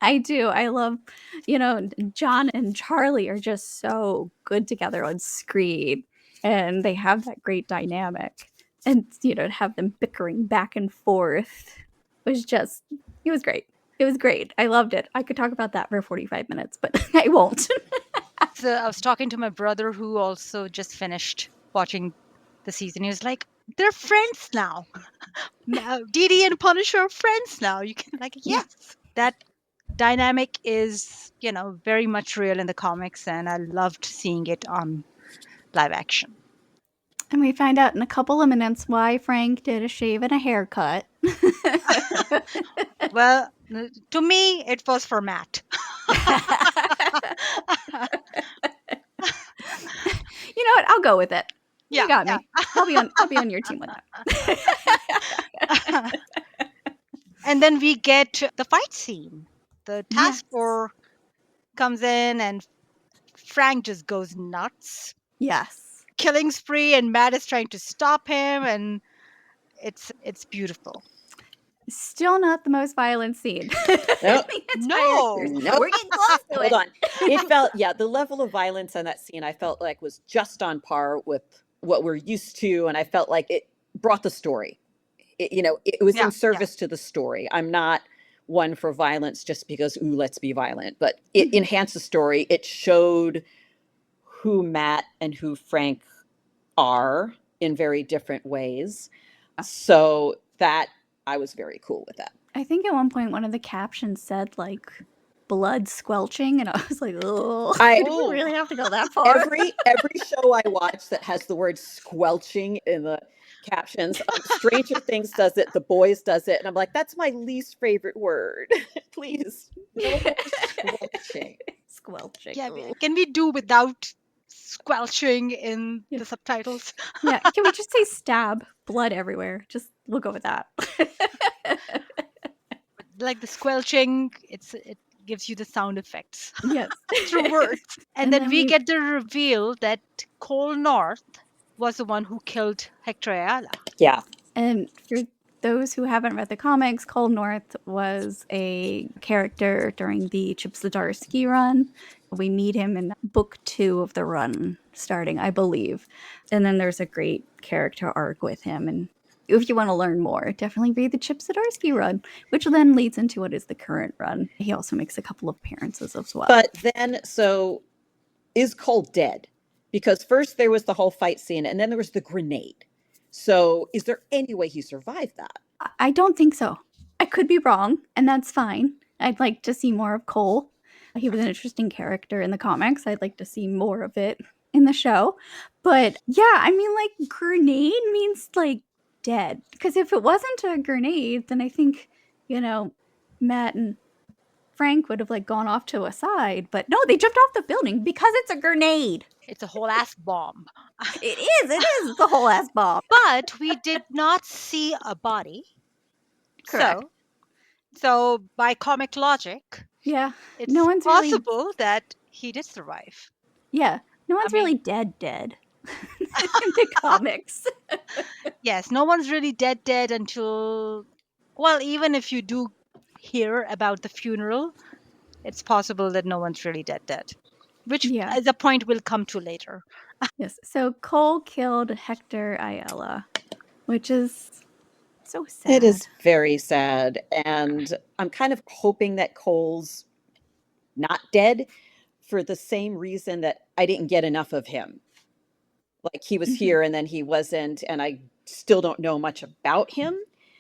I do. I love, John and Charlie are just so good together on screen, and they have that great dynamic. And, to have them bickering back and forth was just, it was great. It was great. I loved it. I could talk about that for 45 minutes, but I won't. So I was talking to my brother, who also just finished watching the season. He was like, they're friends now. Dee Dee and Punisher are friends now. You can yes. That dynamic is, very much real in the comics, and I loved seeing it on live action. And we find out in a couple of minutes why Frank did a shave and a haircut. Well, to me, it was for Matt. You know what? I'll go with it. Yeah, You got me. I'll be on your team with that. And then we get the fight scene. The Yes. taskforce comes in and Frank just goes nuts. Yes. Killing spree, and Matt is trying to stop him, and it's beautiful. Still not the most violent scene. Nope. No. Nope. We're getting close to Hold it. on. It felt, the level of violence in that scene I felt like was just on par with what we're used to, and I felt like it brought the story. It was Yeah, in service to the story. I'm not one for violence just because, ooh, let's be violent, but it enhanced the story. It showed who Matt and who Frank are in very different ways. So that I was very cool with that. I think at one point one of the captions said like blood squelching, and I was like, oh, do we really have to go that far? Every show I watch that has the word squelching in the captions, Stranger Things does it, The Boys does it, and I'm like, that's my least favorite word. Please, no more squelching. Squelching. Yeah, Ooh. can we do without squelching in the subtitles? Yeah, can we just say stab? Blood everywhere. We'll go with that. Like the squelching, it gives you the sound effects. Yes. Through words. And then we we get the reveal that Cole North was the one who killed Hector Ayala. Yeah. And for those who haven't read the comics, Cole North was a character during the Chip Zdarsky run. We meet him in book 2 of the run starting, I believe. And then there's a great character arc with him. And if you want to learn more, definitely read the Chip Zdarsky run, which then leads into what is the current run. He also makes a couple of appearances as well. But then, so is Cole dead? Because first there was the whole fight scene, and then there was the grenade. So is there any way he survived that? I don't think so. I could be wrong, and that's fine. I'd like to see more of Cole. He was an interesting character in the comics. I'd like to see more of it in the show. But yeah, I mean, like, grenade means, like, dead. Because if it wasn't a grenade, then I think, Matt and Frank would have, like, gone off to a side. But no, they jumped off the building because it's a grenade. It's a whole ass bomb. It is. It's a whole ass bomb. But we did not see a body. Correct. So by comic logic, yeah, it's no one's possible that he did survive. Yeah, no one's really dead in the comics. Yes, no one's really dead until, well, even if you do hear about the funeral, it's possible that no one's really dead. Which is a point we'll come to later. Yes, so Cole killed Hector Ayala, which is so sad. It is very sad. And I'm kind of hoping that Cole's not dead for the same reason that I didn't get enough of him. Like he was here and then he wasn't, and I still don't know much about him.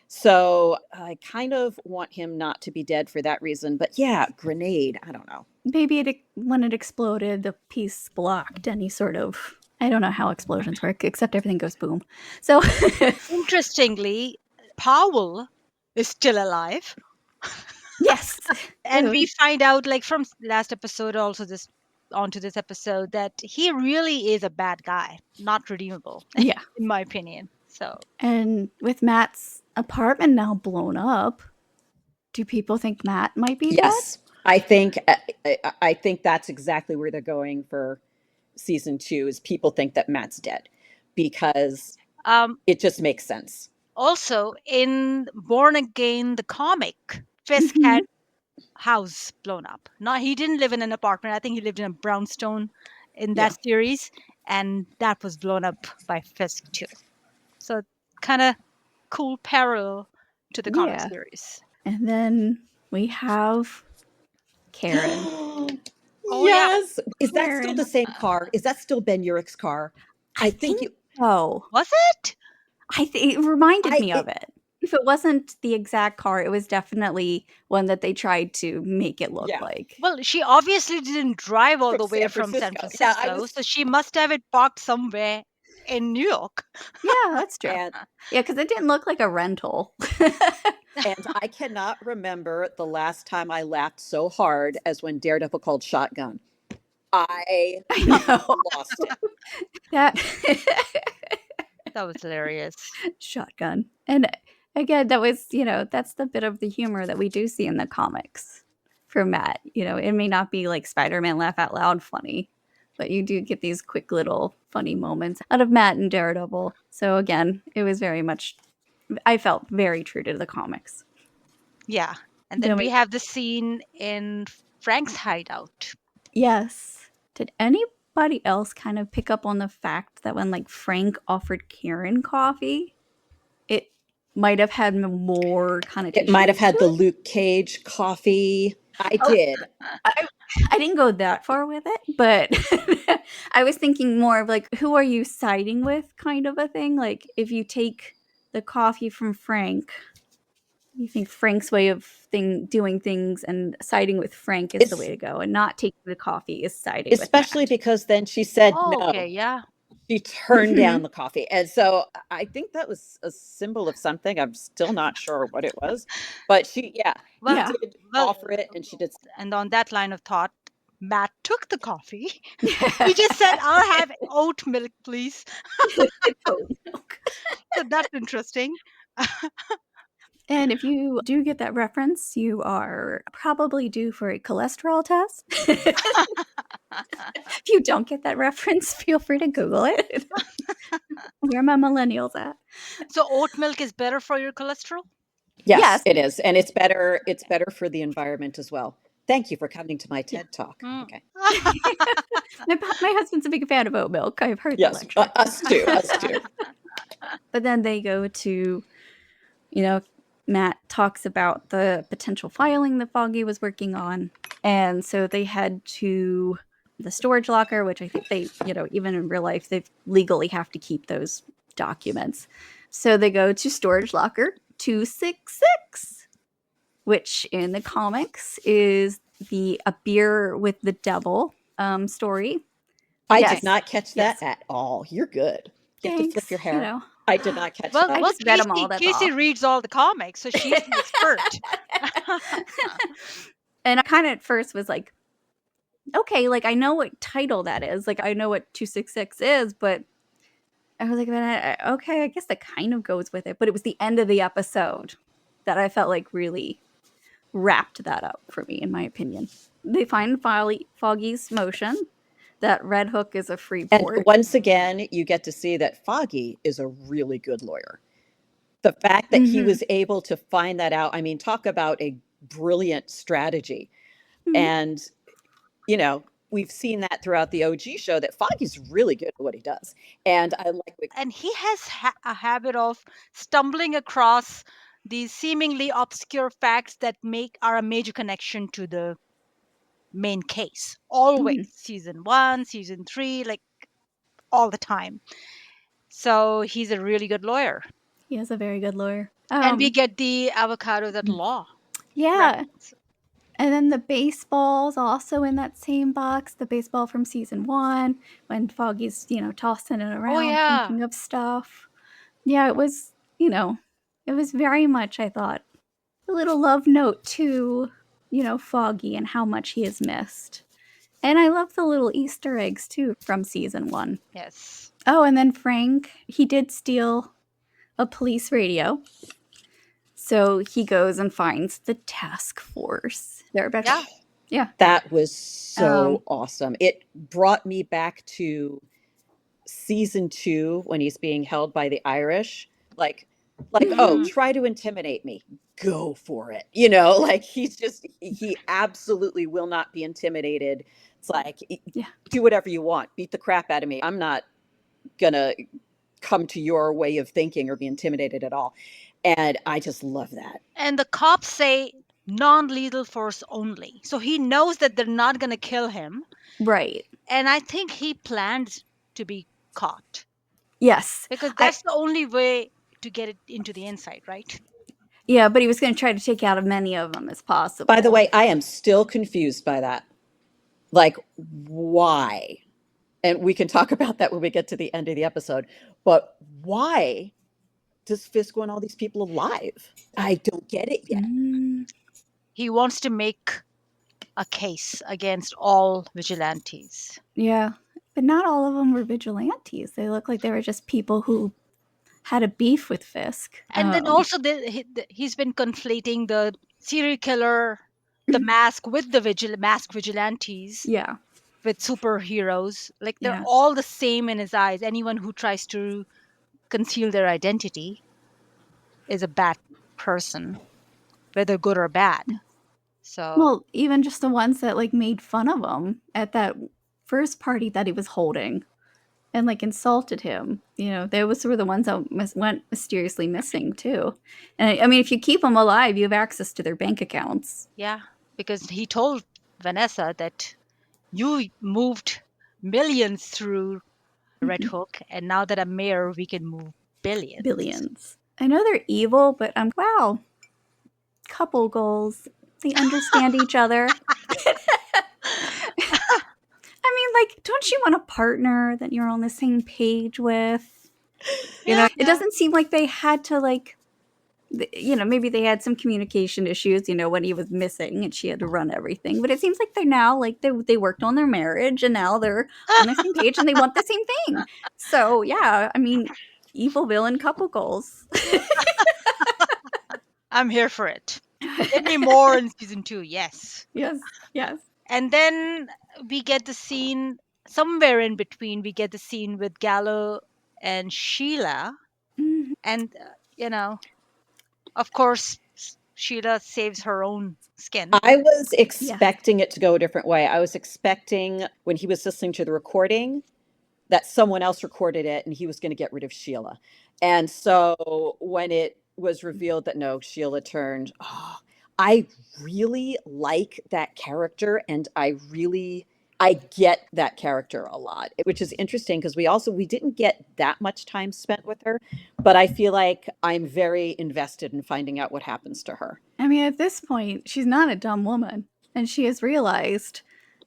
So I kind of want him not to be dead for that reason. But yeah, grenade, I don't know. Maybe when it exploded, the piece blocked any sort of, I don't know how explosions work, except everything goes boom. So interestingly, Powell is still alive. Yes. And we find out, like, from last episode, also onto this episode, that he really is a bad guy, not redeemable. Yeah. In my opinion. So. And with Matt's apartment now blown up, do people think Matt might be dead? Yes. I think that's exactly where they're going for season 2, is people think that Matt's dead because it just makes sense. Also, in Born Again, the comic, Fisk had house blown up. He didn't live in an apartment. I think he lived in a brownstone in that series, and that was blown up by Fisk too. So kind of cool parallel to the comic series. And then we have Karen. Yes. Yeah. Is that still the same car? Is that still Ben Urich's car? I think so. Was it? It reminded me of it. If it wasn't the exact car, it was definitely one that they tried to make it look like. Well, she obviously didn't drive all the way from San Francisco, so she must have it parked somewhere in New York. Yeah, that's true. And Yeah, because it didn't look like a rental. and I cannot remember the last time I laughed so hard as when Daredevil called shotgun. I I know. lost it. That That was hilarious. shotgun. And again, that was, that's the bit of the humor that we do see in the comics for Matt. It may not be like Spider-Man laugh out loud funny, but you do get these quick little funny moments out of Matt and Daredevil. So again, it was very much, I felt very true to the comics. Yeah. And then Then we we- have the scene in Frank's hideout. Yes. Did anybody else kind of pick up on the fact that when like Frank offered Karen coffee, it might have had more connotation? It might have had to the it? Luke Cage coffee. I Oh. did. I didn't go that far with it, but I was thinking more of like, who are you siding with kind of a thing? Like, if you take the coffee from Frank, you think Frank's way of doing things and siding with Frank is the way to go, and not taking the coffee is siding Especially with Matt. because then she said Oh, no. okay, yeah. She turned down the coffee. And so I think that was a symbol of something. I'm still not sure what it was. But she Well, did well, offer it, and she did. and on that line of thought, Matt took the coffee. He just said, "I'll have oat milk, please." So that's interesting. And if you do get that reference, you are probably due for a cholesterol test. If you don't get that reference, feel free to Google it. Where are my millennials at? So oat milk is better for your cholesterol? Yes, it is. And it's better for the environment as well. Thank you for coming to my TED Talk. Mm. Okay. My husband's a big fan of oat milk. I've heard the Yes, lecture. us too. Us too. But then they go to, Matt talks about the potential filing that Foggy was working on. And so they head to the storage locker, which I think they, even in real life, they legally have to keep those documents. So they go to storage locker 266, which in the comics is a beer with the devil story. I did not catch that at all. You're good. You have to flip Thanks, your hair. I did not catch Well, that. I just read 'em all, that's Casey all. reads all the comics, so she's the expert. And I kind of at first was like, okay, like I know what title that is. Like I know what 266 is, but I was like, okay, I guess that kind of goes with it. But it was the end of the episode that I felt like really wrapped that up for me, in my opinion. They find Foggy's motion. That Red Hook is a free port. And once again, you get to see that Foggy is a really good lawyer. The fact that he was able to find that out, I mean, talk about a brilliant strategy. And, we've seen that throughout the OG show that Foggy's really good at what he does. And I like what And he has a habit of stumbling across these seemingly obscure facts that are a major connection to the main case. Always. Season 1, season 3, like all the time. So he's a really good lawyer. He is a very good lawyer. And we get the avocados at law. Yeah. reference. And then the baseball's also in that same box, the baseball from season 1, when Foggy's, tossing it around, yeah. thinking of stuff. Yeah, it was, it was very much, I thought, a little love note to, Foggy and how much he has missed. And I love the little Easter eggs, too, from season 1. Yes. Oh, and then Frank, he did steal a police radio. So he goes and finds the task force. Yeah. That was so awesome. It brought me back to season 2 when he's being held by the Irish. Like, oh, try to intimidate me. Go for it. Like he absolutely will not be intimidated. It's like, do whatever you want. Beat the crap out of me. I'm not gonna come to your way of thinking or be intimidated at all. And I just love that. And the cops say non-lethal force only. So he knows that they're not going to kill him. Right. And I think he planned to be caught. Yes. Because that's the only way to get it into the inside, right? Yeah, but he was going to try to take out as many of them as possible. By the way, I am still confused by that. Like, why? And we can talk about that when we get to the end of the episode. But why does Fisk want all these people alive? I don't get it yet. He wants to make a case against all vigilantes. Yeah, but not all of them were vigilantes. They look like they were just people who had a beef with Fisk. And then also he's been conflating the serial killer, the mask with the mask vigilantes. Yeah. With superheroes. Like they're Yeah. all the same in his eyes. Anyone who tries to conceal their identity is a bad person, whether good or bad. So Well, even just the ones that like made fun of him at that first party that he was holding and like insulted him, you know, those were the ones that went mysteriously missing too. And I mean, if you keep them alive, you have access to their bank accounts. yeah, because he told Vanessa that you moved millions through Red Hook, and now that I'm mayor, we can move billions. I know they're evil, but wow, couple goals. They understand each other. I mean, like, don't you want a partner that you're on the same page with? You know, it doesn't seem like they had to, like, you know, maybe they had some communication issues, you know, when he was missing and she had to run everything. But it seems like they're now, like, they worked on their marriage and now they're on the same page and they want the same thing. So, yeah, I mean, evil villain couple goals. I'm here for it. Give me more in season 2. Yes. Yes. And then we get the scene somewhere in between. We get the scene with Gallo and Sheila. Mhm. And, you know, of course, Sheila saves her own skin. I was expecting it to go a different way. I was expecting when he was listening to the recording that someone else recorded it and he was going to get rid of Sheila. And so when it was revealed that no, Sheila turned, I really like that character and I get that character a lot, which is interesting because we didn't get that much time spent with her, but I feel like I'm very invested in finding out what happens to her. I mean, at this point, she's not a dumb woman, and she has realized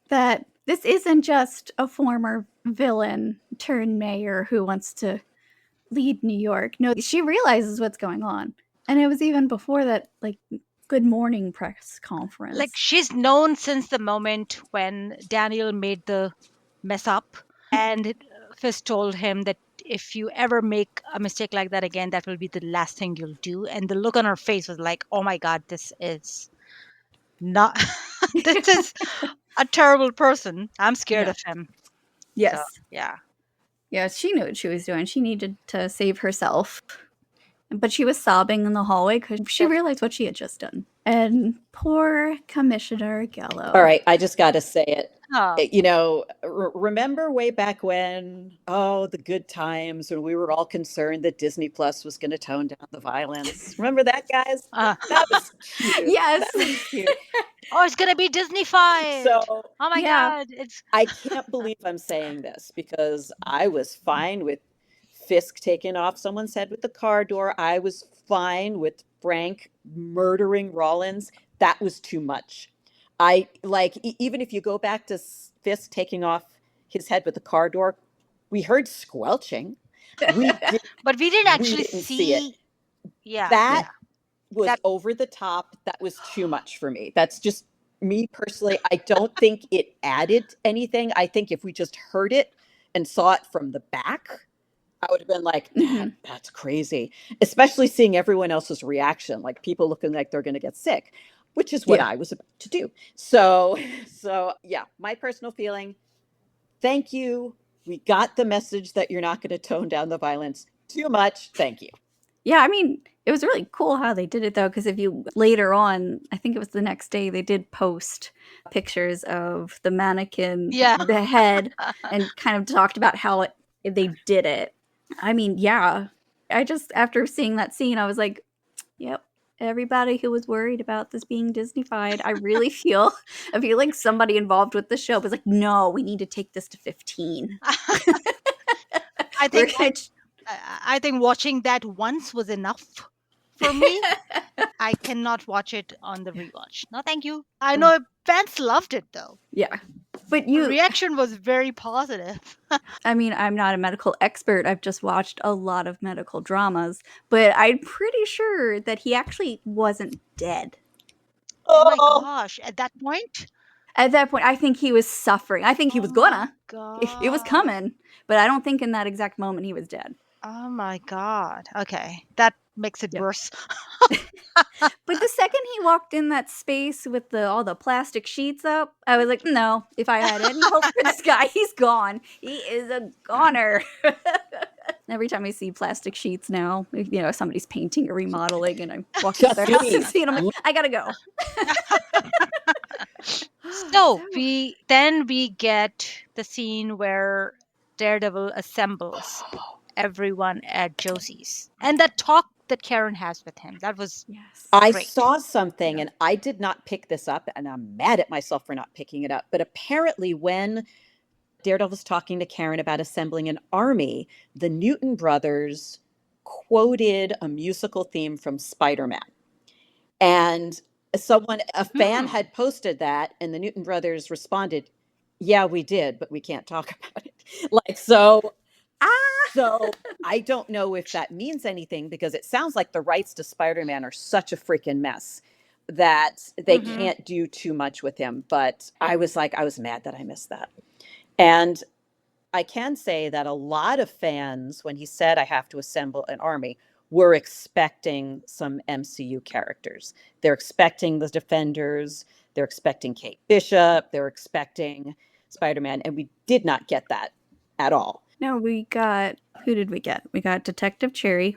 that this isn't just a former villain turned mayor who wants to lead New York. No, she realizes what's going on. And it was even before that, like, good morning press conference. Like, she's known since the moment when Daniel made the mess up and Fisk told him that if you ever make a mistake like that again, that will be the last thing you'll do. And the look on her face was like, oh my God, this is not, this is a terrible person. I'm scared of him. Yes. So, yeah. Yeah, she knew what she was doing. She needed to save herself. But she was sobbing in the hallway because she realized what she had just done. And poor Commissioner Gallo. All right, I just got to say it. Oh. You know, remember way back when, the good times when we were all concerned that Disney Plus was going to tone down the violence. Remember that, guys? That was cute. Yes. That was cute. Oh, it's going to be Disney-fied. So, oh my God. I can't believe I'm saying this because I was fine with Fisk taking off someone's head with the car door. I was fine with Frank murdering Rollins. That was too much. I like, even if you go back to Fisk taking off his head with the car door, we heard squelching. But we didn't actually see it. Yeah. That was over the top. That was too much for me. That's just me personally. I don't think it added anything. I think if we just heard it and saw it from the back, I would have been like, that's crazy. Especially seeing everyone else's reaction, like people looking like they're going to get sick, which is what I was about to do. So yeah, my personal feeling, thank you. We got the message that you're not going to tone down the violence too much. Thank you. Yeah, I mean, it was really cool how they did it, though, because if you later on, I think it was the next day, they did post pictures of the mannequin, the head, and kind of talked about how they did it. I mean, yeah, after seeing that scene, I was like, yep, everybody who was worried about this being Disney-fied, I feel like somebody involved with the show was like, no, we need to take this to 15. I think watching that once was enough for me. I cannot watch it on the rewatch. No, thank you. I know fans loved it though. Yeah. But The reaction was very positive. I mean, I'm not a medical expert. I've just watched a lot of medical dramas, but I'm pretty sure that he actually wasn't dead. Oh my gosh! At that point, At that point, I think he was suffering. I think he was gonna. God. It was coming, but I don't think in that exact moment he was dead. Oh my God. Okay, that makes it Yep. worse. But the second he walked in that space with all the plastic sheets up, I was like, no, if I had any hope for this guy, he's gone. He is a goner. Every time I see plastic sheets now, somebody's painting or remodeling, and I'm walking to their house and seeing them, I gotta go. So we get the scene where Daredevil assembles everyone at Josie's, and that talk that Karen has with him, that was I great. saw something and I did not pick this up, and I'm mad at myself for not picking it up. But apparently, when Daredevil's talking to Karen about assembling an army, the Newton brothers quoted a musical theme from Spider-Man. And a fan had posted that, and the Newton brothers responded, "Yeah, we did, but we can't talk about it." So I don't know if that means anything, because it sounds like the rights to Spider-Man are such a freaking mess that they can't do too much with him. But I was mad that I missed that. And I can say that a lot of fans, when he said, "I have to assemble an army," were expecting some MCU characters. They're expecting the Defenders. They're expecting Kate Bishop. They're expecting Spider-Man. And we did not get that at all. No, who did we get? We got Detective Cherry.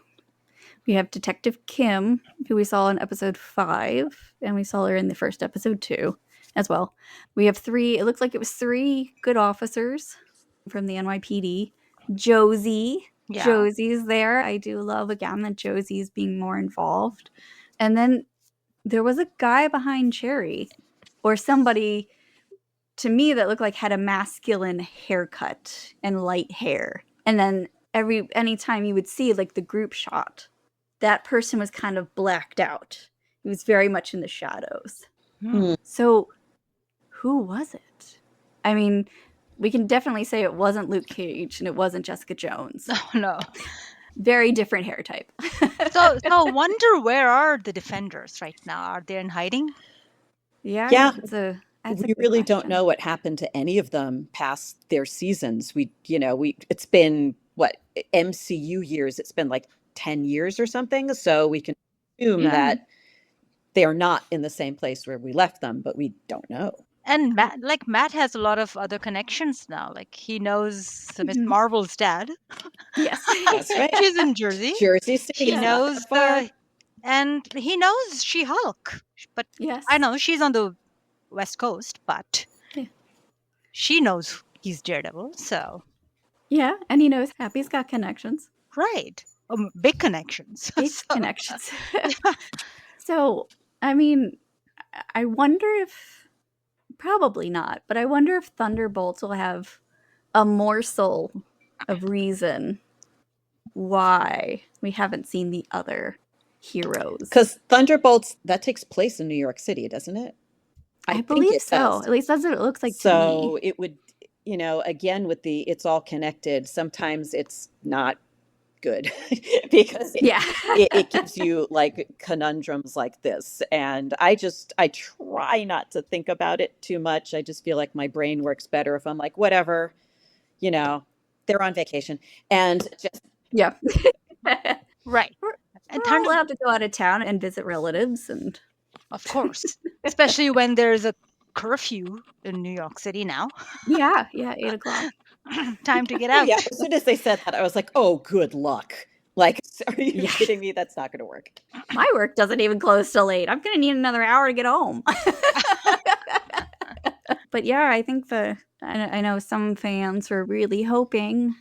We have Detective Kim, who we saw in episode 5, and we saw her in the first episode 2 as well. We have it looks like it was 3 good officers from the NYPD. Josie. Yeah. Josie's there. I do love, again, that Josie's being more involved. And then there was a guy behind Cherry, or somebody, to me, that looked like had a masculine haircut and light hair. And then anytime you would see like the group shot, that person was kind of blacked out. He was very much in the shadows. So who was it? I mean, we can definitely say it wasn't Luke Cage and it wasn't Jessica Jones. Oh, no. Very different hair type. So wonder, where are the Defenders right now? Are they in hiding? Yeah. We really don't know what happened to any of them past their seasons. It's been MCU years. It's been like 10 years or something. So we can assume that they are not in the same place where we left them, but we don't know. And Matt has a lot of other connections now. Like, he knows Miss Marvel's dad. Yes, that's right. She's in Jersey. He knows and he knows She-Hulk. But yes, I know she's on the West Coast, but she knows he's Daredevil. So yeah, and he knows Happy's got connections. Right, big connections. Big connections. So, I mean, I wonder if, probably not, but I wonder if Thunderbolts will have a morsel of reason why we haven't seen the other heroes. Because Thunderbolts, that takes place in New York City, doesn't it? I believe so. Does. At least that's what it looks like to me. So it would, again, with it's all connected, sometimes it's not good because it gives you like conundrums like this. And I try not to think about it too much. I just feel like my brain works better if I'm like, whatever, they're on vacation and just right. And we're allowed to go out of town and visit relatives, and of course, especially when there's a curfew in New York City now. Yeah, 8:00. Time to get out. Yeah, as soon as they said that, I was like, oh, good luck. Like, are you kidding me? That's not going to work. My work doesn't even close till 8. I'm going to need another hour to get home. But yeah, I think I know some fans were really hoping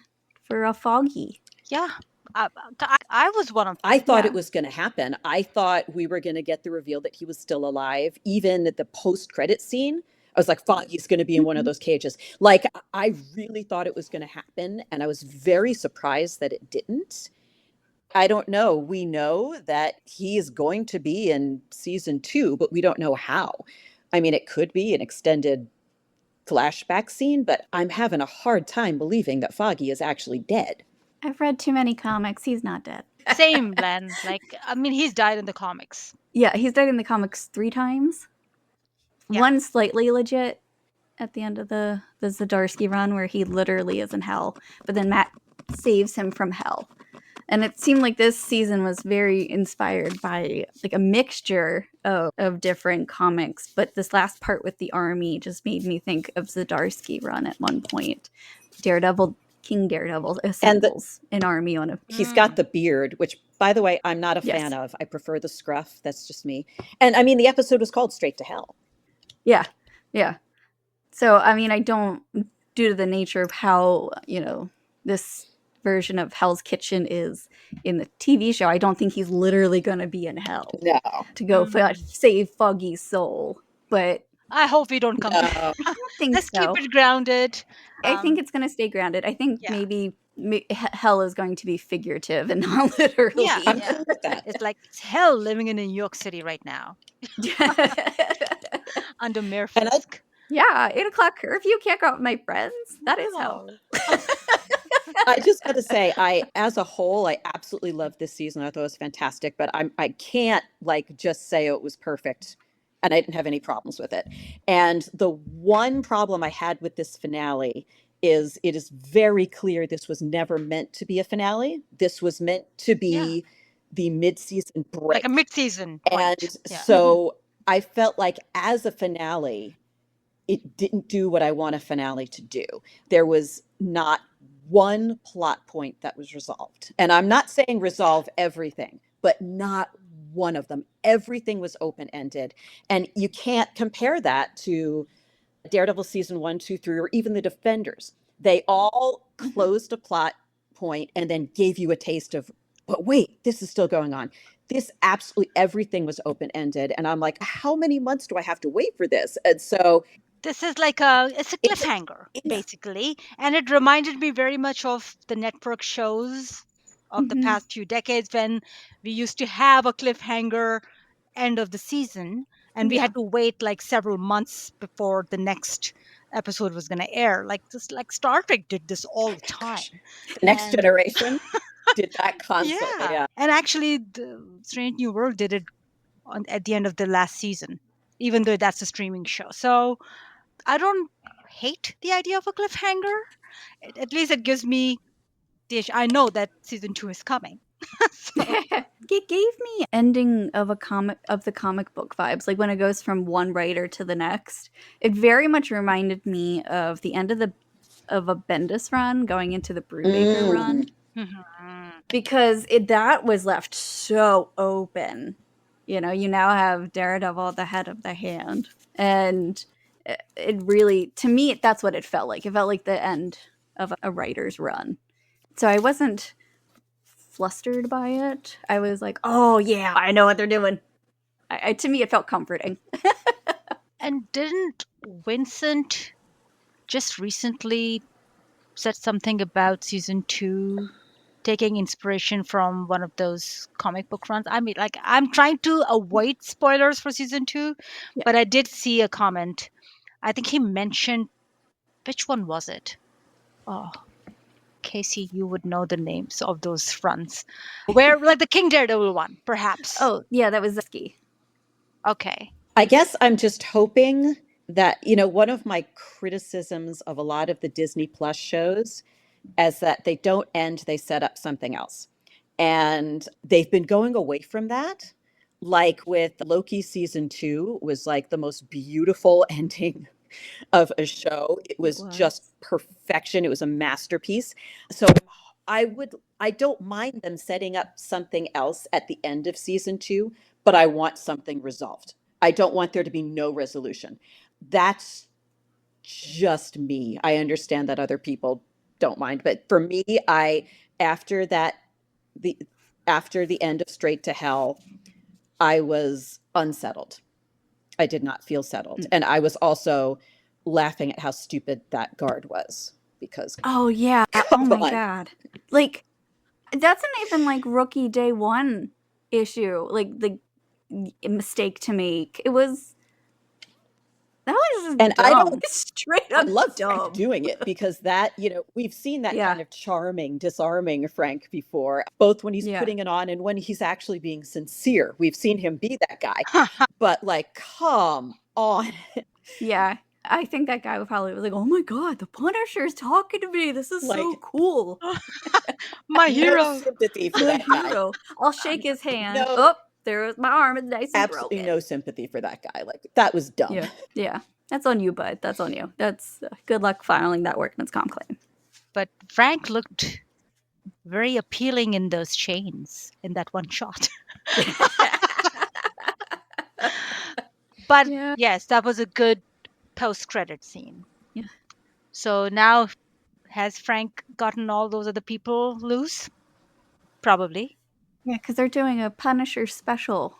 for a Foggy. Yeah. I was one of them. I thought it was going to happen. I thought we were going to get the reveal that he was still alive. Even at the post-credit scene, I was like, Foggy's going to be in one of those cages. Like, I really thought it was going to happen. And I was very surprised that it didn't. I don't know. We know that he is going to be in season 2, but we don't know how. I mean, it could be an extended flashback scene, but I'm having a hard time believing that Foggy is actually dead. I've read too many comics. He's not dead. Same, Len. Like, I mean, he's died in the comics. Yeah, he's died in the comics 3 times. Yeah. One slightly legit at the end of the Zdarsky run where he literally is in hell, but then Matt saves him from hell. And it seemed like this season was very inspired by like a mixture of different comics, but this last part with the army just made me think of Zdarsky run at one point. King Daredevil assembles an army on a... He's got the beard, which, by the way, I'm not a fan of. I prefer the scruff. That's just me. And I mean, the episode was called Straight to Hell. Yeah, yeah. So, I mean, I don't, due to the nature of how, you know, this version of Hell's Kitchen is in the TV show, I don't think he's literally going to be in hell No. to go save Foggy's soul. But I hope we don't come to I don't think Let's so. keep it grounded. I think it's going to stay grounded. I think maybe hell is going to be figurative and not literally. Yeah, I'm cool with that. It's like it's hell living in New York City right now under Mayor And Fisk. Yeah, 8 o'clock curfew, can't go out with my friends. That is hell. I just got to say, as a whole, I absolutely loved this season. I thought it was fantastic, but I can't like just say it was perfect, and I didn't have any problems with it. And the one problem I had with this finale is it is very clear this was never meant to be a finale. This was meant to be the mid-season break, Like a mid-season point. And so I felt like as a finale, it didn't do what I want a finale to do. There was not one plot point that was resolved. And I'm not saying resolve everything, but not one of them. Everything was open-ended. And you can't compare that to Daredevil season 1, 2, 3, or even the Defenders. They all closed a plot point and then gave you a taste of, but wait, this is still going on. This absolutely everything was open-ended. And I'm like, how many months do I have to wait for this? And so this is like it's a cliffhanger, basically. And it reminded me very much of the network shows of the past few decades when we used to have a cliffhanger end of the season and we had to wait like several months before the next episode was going to air. Like Star Trek did this all the time. Next Generation did that constantly. Yeah. And actually the Strange New World did it at the end of the last season, even though that's a streaming show. So I don't hate the idea of a cliffhanger. At least it gives me I know that season 2 is coming. It gave me ending of the comic book vibes, like when it goes from one writer to the next. It very much reminded me of the end of a Bendis run going into the Brubaker run, because that was left so open. You know, you now have Daredevil at the head of the hand, and it really, to me, that's what it felt like. It felt like the end of a writer's run. So I wasn't flustered by it. I was like, oh yeah, I know what they're doing. To me, it felt comforting. And didn't Vincent just recently said something about season 2 taking inspiration from one of those comic book runs? I mean, like, I'm trying to avoid spoilers for season 2, but I did see a comment. I think he mentioned, which one was it? Oh, Casey, you would know the names of those fronts. Where, like the King Daredevil one, perhaps. Oh, yeah, that was Zesky. Okay. I guess I'm just hoping that, one of my criticisms of a lot of the Disney Plus shows is that they don't end, they set up something else. And they've been going away from that. Like with Loki season 2 was like the most beautiful ending of a show. It was just perfection. It was a masterpiece. So I don't mind them setting up something else at the end of season 2, but I want something resolved. I don't want there to be no resolution. That's just me. I understand that other people don't mind, but for me, after the end of Straight to Hell, I was unsettled. I did not feel settled. And I was also laughing at how stupid that guard was, because oh yeah, oh my god, like that's not even like rookie day one issue, like the mistake to make. It was That was just And dumb. I don't- Straight I up love dumb. Frank doing it because that, we've seen that Yeah. kind of charming, disarming Frank before, both when he's Yeah. putting it on and when he's actually being sincere. We've seen him be that guy. But like, come on. Yeah. I think that guy would probably was like, oh my God, the Punisher's talking to me. This is so Like- cool. My hero. No sympathy for My that guy. hero. I'll shake his hand. No. Oh, there's my arm is nice and Absolutely broken. no sympathy for that guy. Like, that was dumb. Yeah. Yeah. That's on you, bud. That's on you. That's good luck filing that workman's comp claim. But Frank looked very appealing in those chains in that one shot. But Yeah. yes, that was a good post-credit scene. Yeah. So now, has Frank gotten all those other people loose? Probably. Yeah, because they're doing a Punisher special.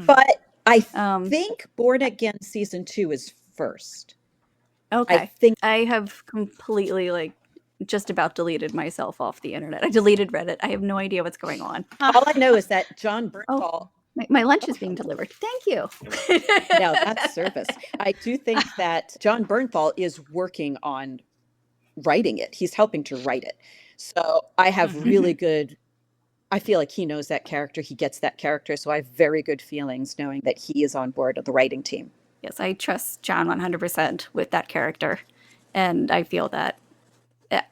But I Um, think Born Again season 2 is first. Okay. I think I have completely just about deleted myself off the internet. I deleted Reddit. I have no idea what's going on. all I know is that John Bernthal. My lunch is being delivered. Thank you. Now that's service. I do think that John Bernthal is working on writing it. He's helping to write it. So I have really good, I feel like he knows that character. He gets that character. So I have very good feelings knowing that he is on board of the writing team. Yes, I trust John 100% with that character. And I feel that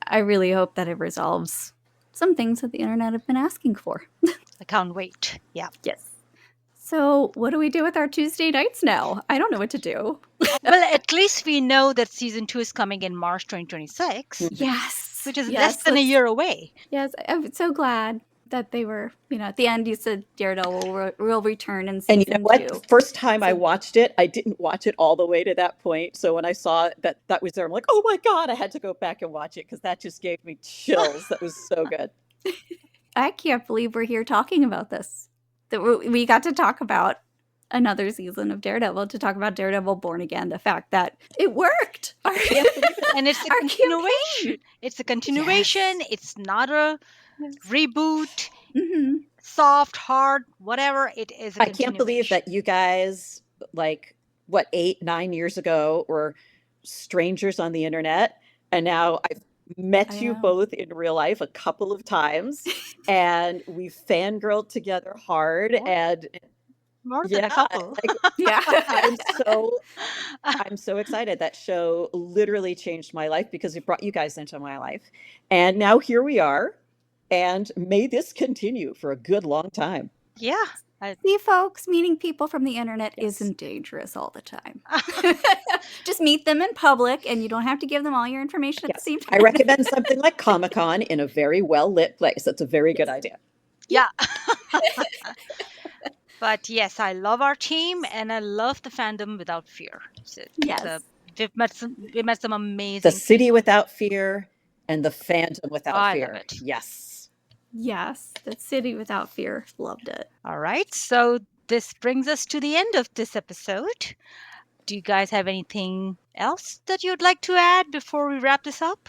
I really hope that it resolves some things that the internet have been asking for. I can't wait. Yeah. Yes. So what do we do with our Tuesday nights now? I don't know what to do. Well, at least we know that season 2 is coming in March 2026, Yes. which is Yes, less than a let's- year away. Yes, I'm so glad that they were, at the end you said Daredevil will return in And season you know what? 2. The first time I So- watched it, I didn't watch it all the way to that point. So when I saw that was there, I'm like, oh my God, I had to go back and watch it because that just gave me chills. That was so good. I can't believe we're here talking about this. That we got to talk about another season of Daredevil, to talk about Daredevil Born Again, the fact that it worked. And it's a Our continuation. campaign. It's a continuation. Yes. It's not a reboot, Hmm. soft, hard, whatever. It is a I can't believe that you guys, 8, 9 years ago, were strangers on the internet. And now I've met I you know. both in real life a couple of times. And we've fangirled together hard. More- And More than yeah, a couple. Yeah. I'm so excited. That show literally changed my life because it brought you guys into my life. And now here we are. And may this continue for a good long time. Yeah. See, folks, meeting people from the internet Yes. isn't dangerous all the time. Just meet them in public, and you don't have to give them all your information at the Yes. same I time. recommend something like Comic-Con in a very well-lit place. That's a very good idea. Yeah. But yes, I love our team and I love the fandom without fear. Yes. We've met some amazing The City Without Fear and the Fandom Without I Fear. love it. Yes. Yes, the City Without Fear. Loved it. All right. So this brings us to the end of this episode. Do you guys have anything else that you'd like to add before we wrap this up?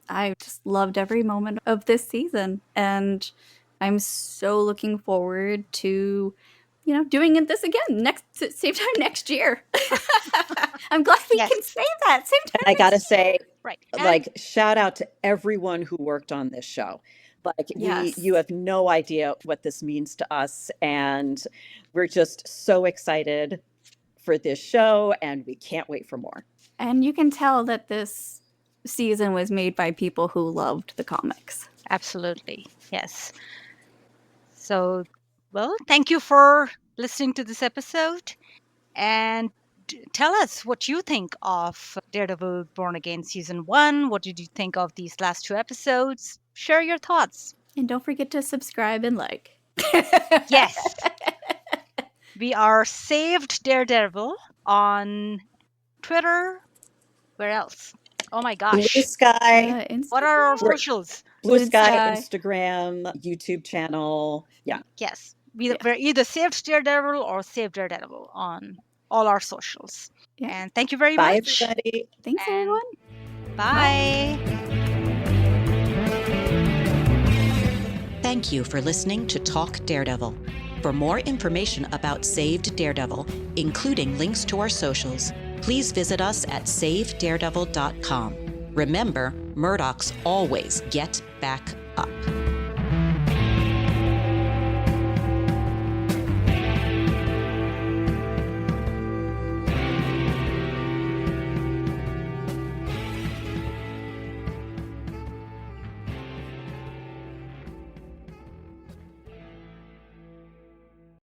I just loved every moment of this season, and I'm so looking forward to, doing this again same time next year. I'm glad we Yes. can say that same time. And I got to next year. say, Right. shout out to everyone who worked on this show. Yes. You have no idea what this means to us. And we're just so excited for this show and we can't wait for more. And you can tell that this season was made by people who loved the comics. Absolutely. Yes. So, well, thank you for listening to this episode. And tell us what you think of Daredevil Born Again Season 1. What did you think of these last 2 episodes? Share your thoughts. And don't forget to subscribe and like. Yes. We are Saved Daredevil on Twitter. Where else? Oh my Blue gosh. Sky, What are our Instagram. socials? Blue Blue Sky, Sky. Instagram, YouTube channel. Yeah. Yes. Yeah. We're either Saved Daredevil or Saved Daredevil on all our socials. Yeah. And thank you very Bye, much. everybody. Thanks, And- everyone. Bye. Thank you for listening to Talk Daredevil. For more information about Saved Daredevil, including links to our socials, please visit us at savedaredevil.com. Remember, Murdochs always get back up.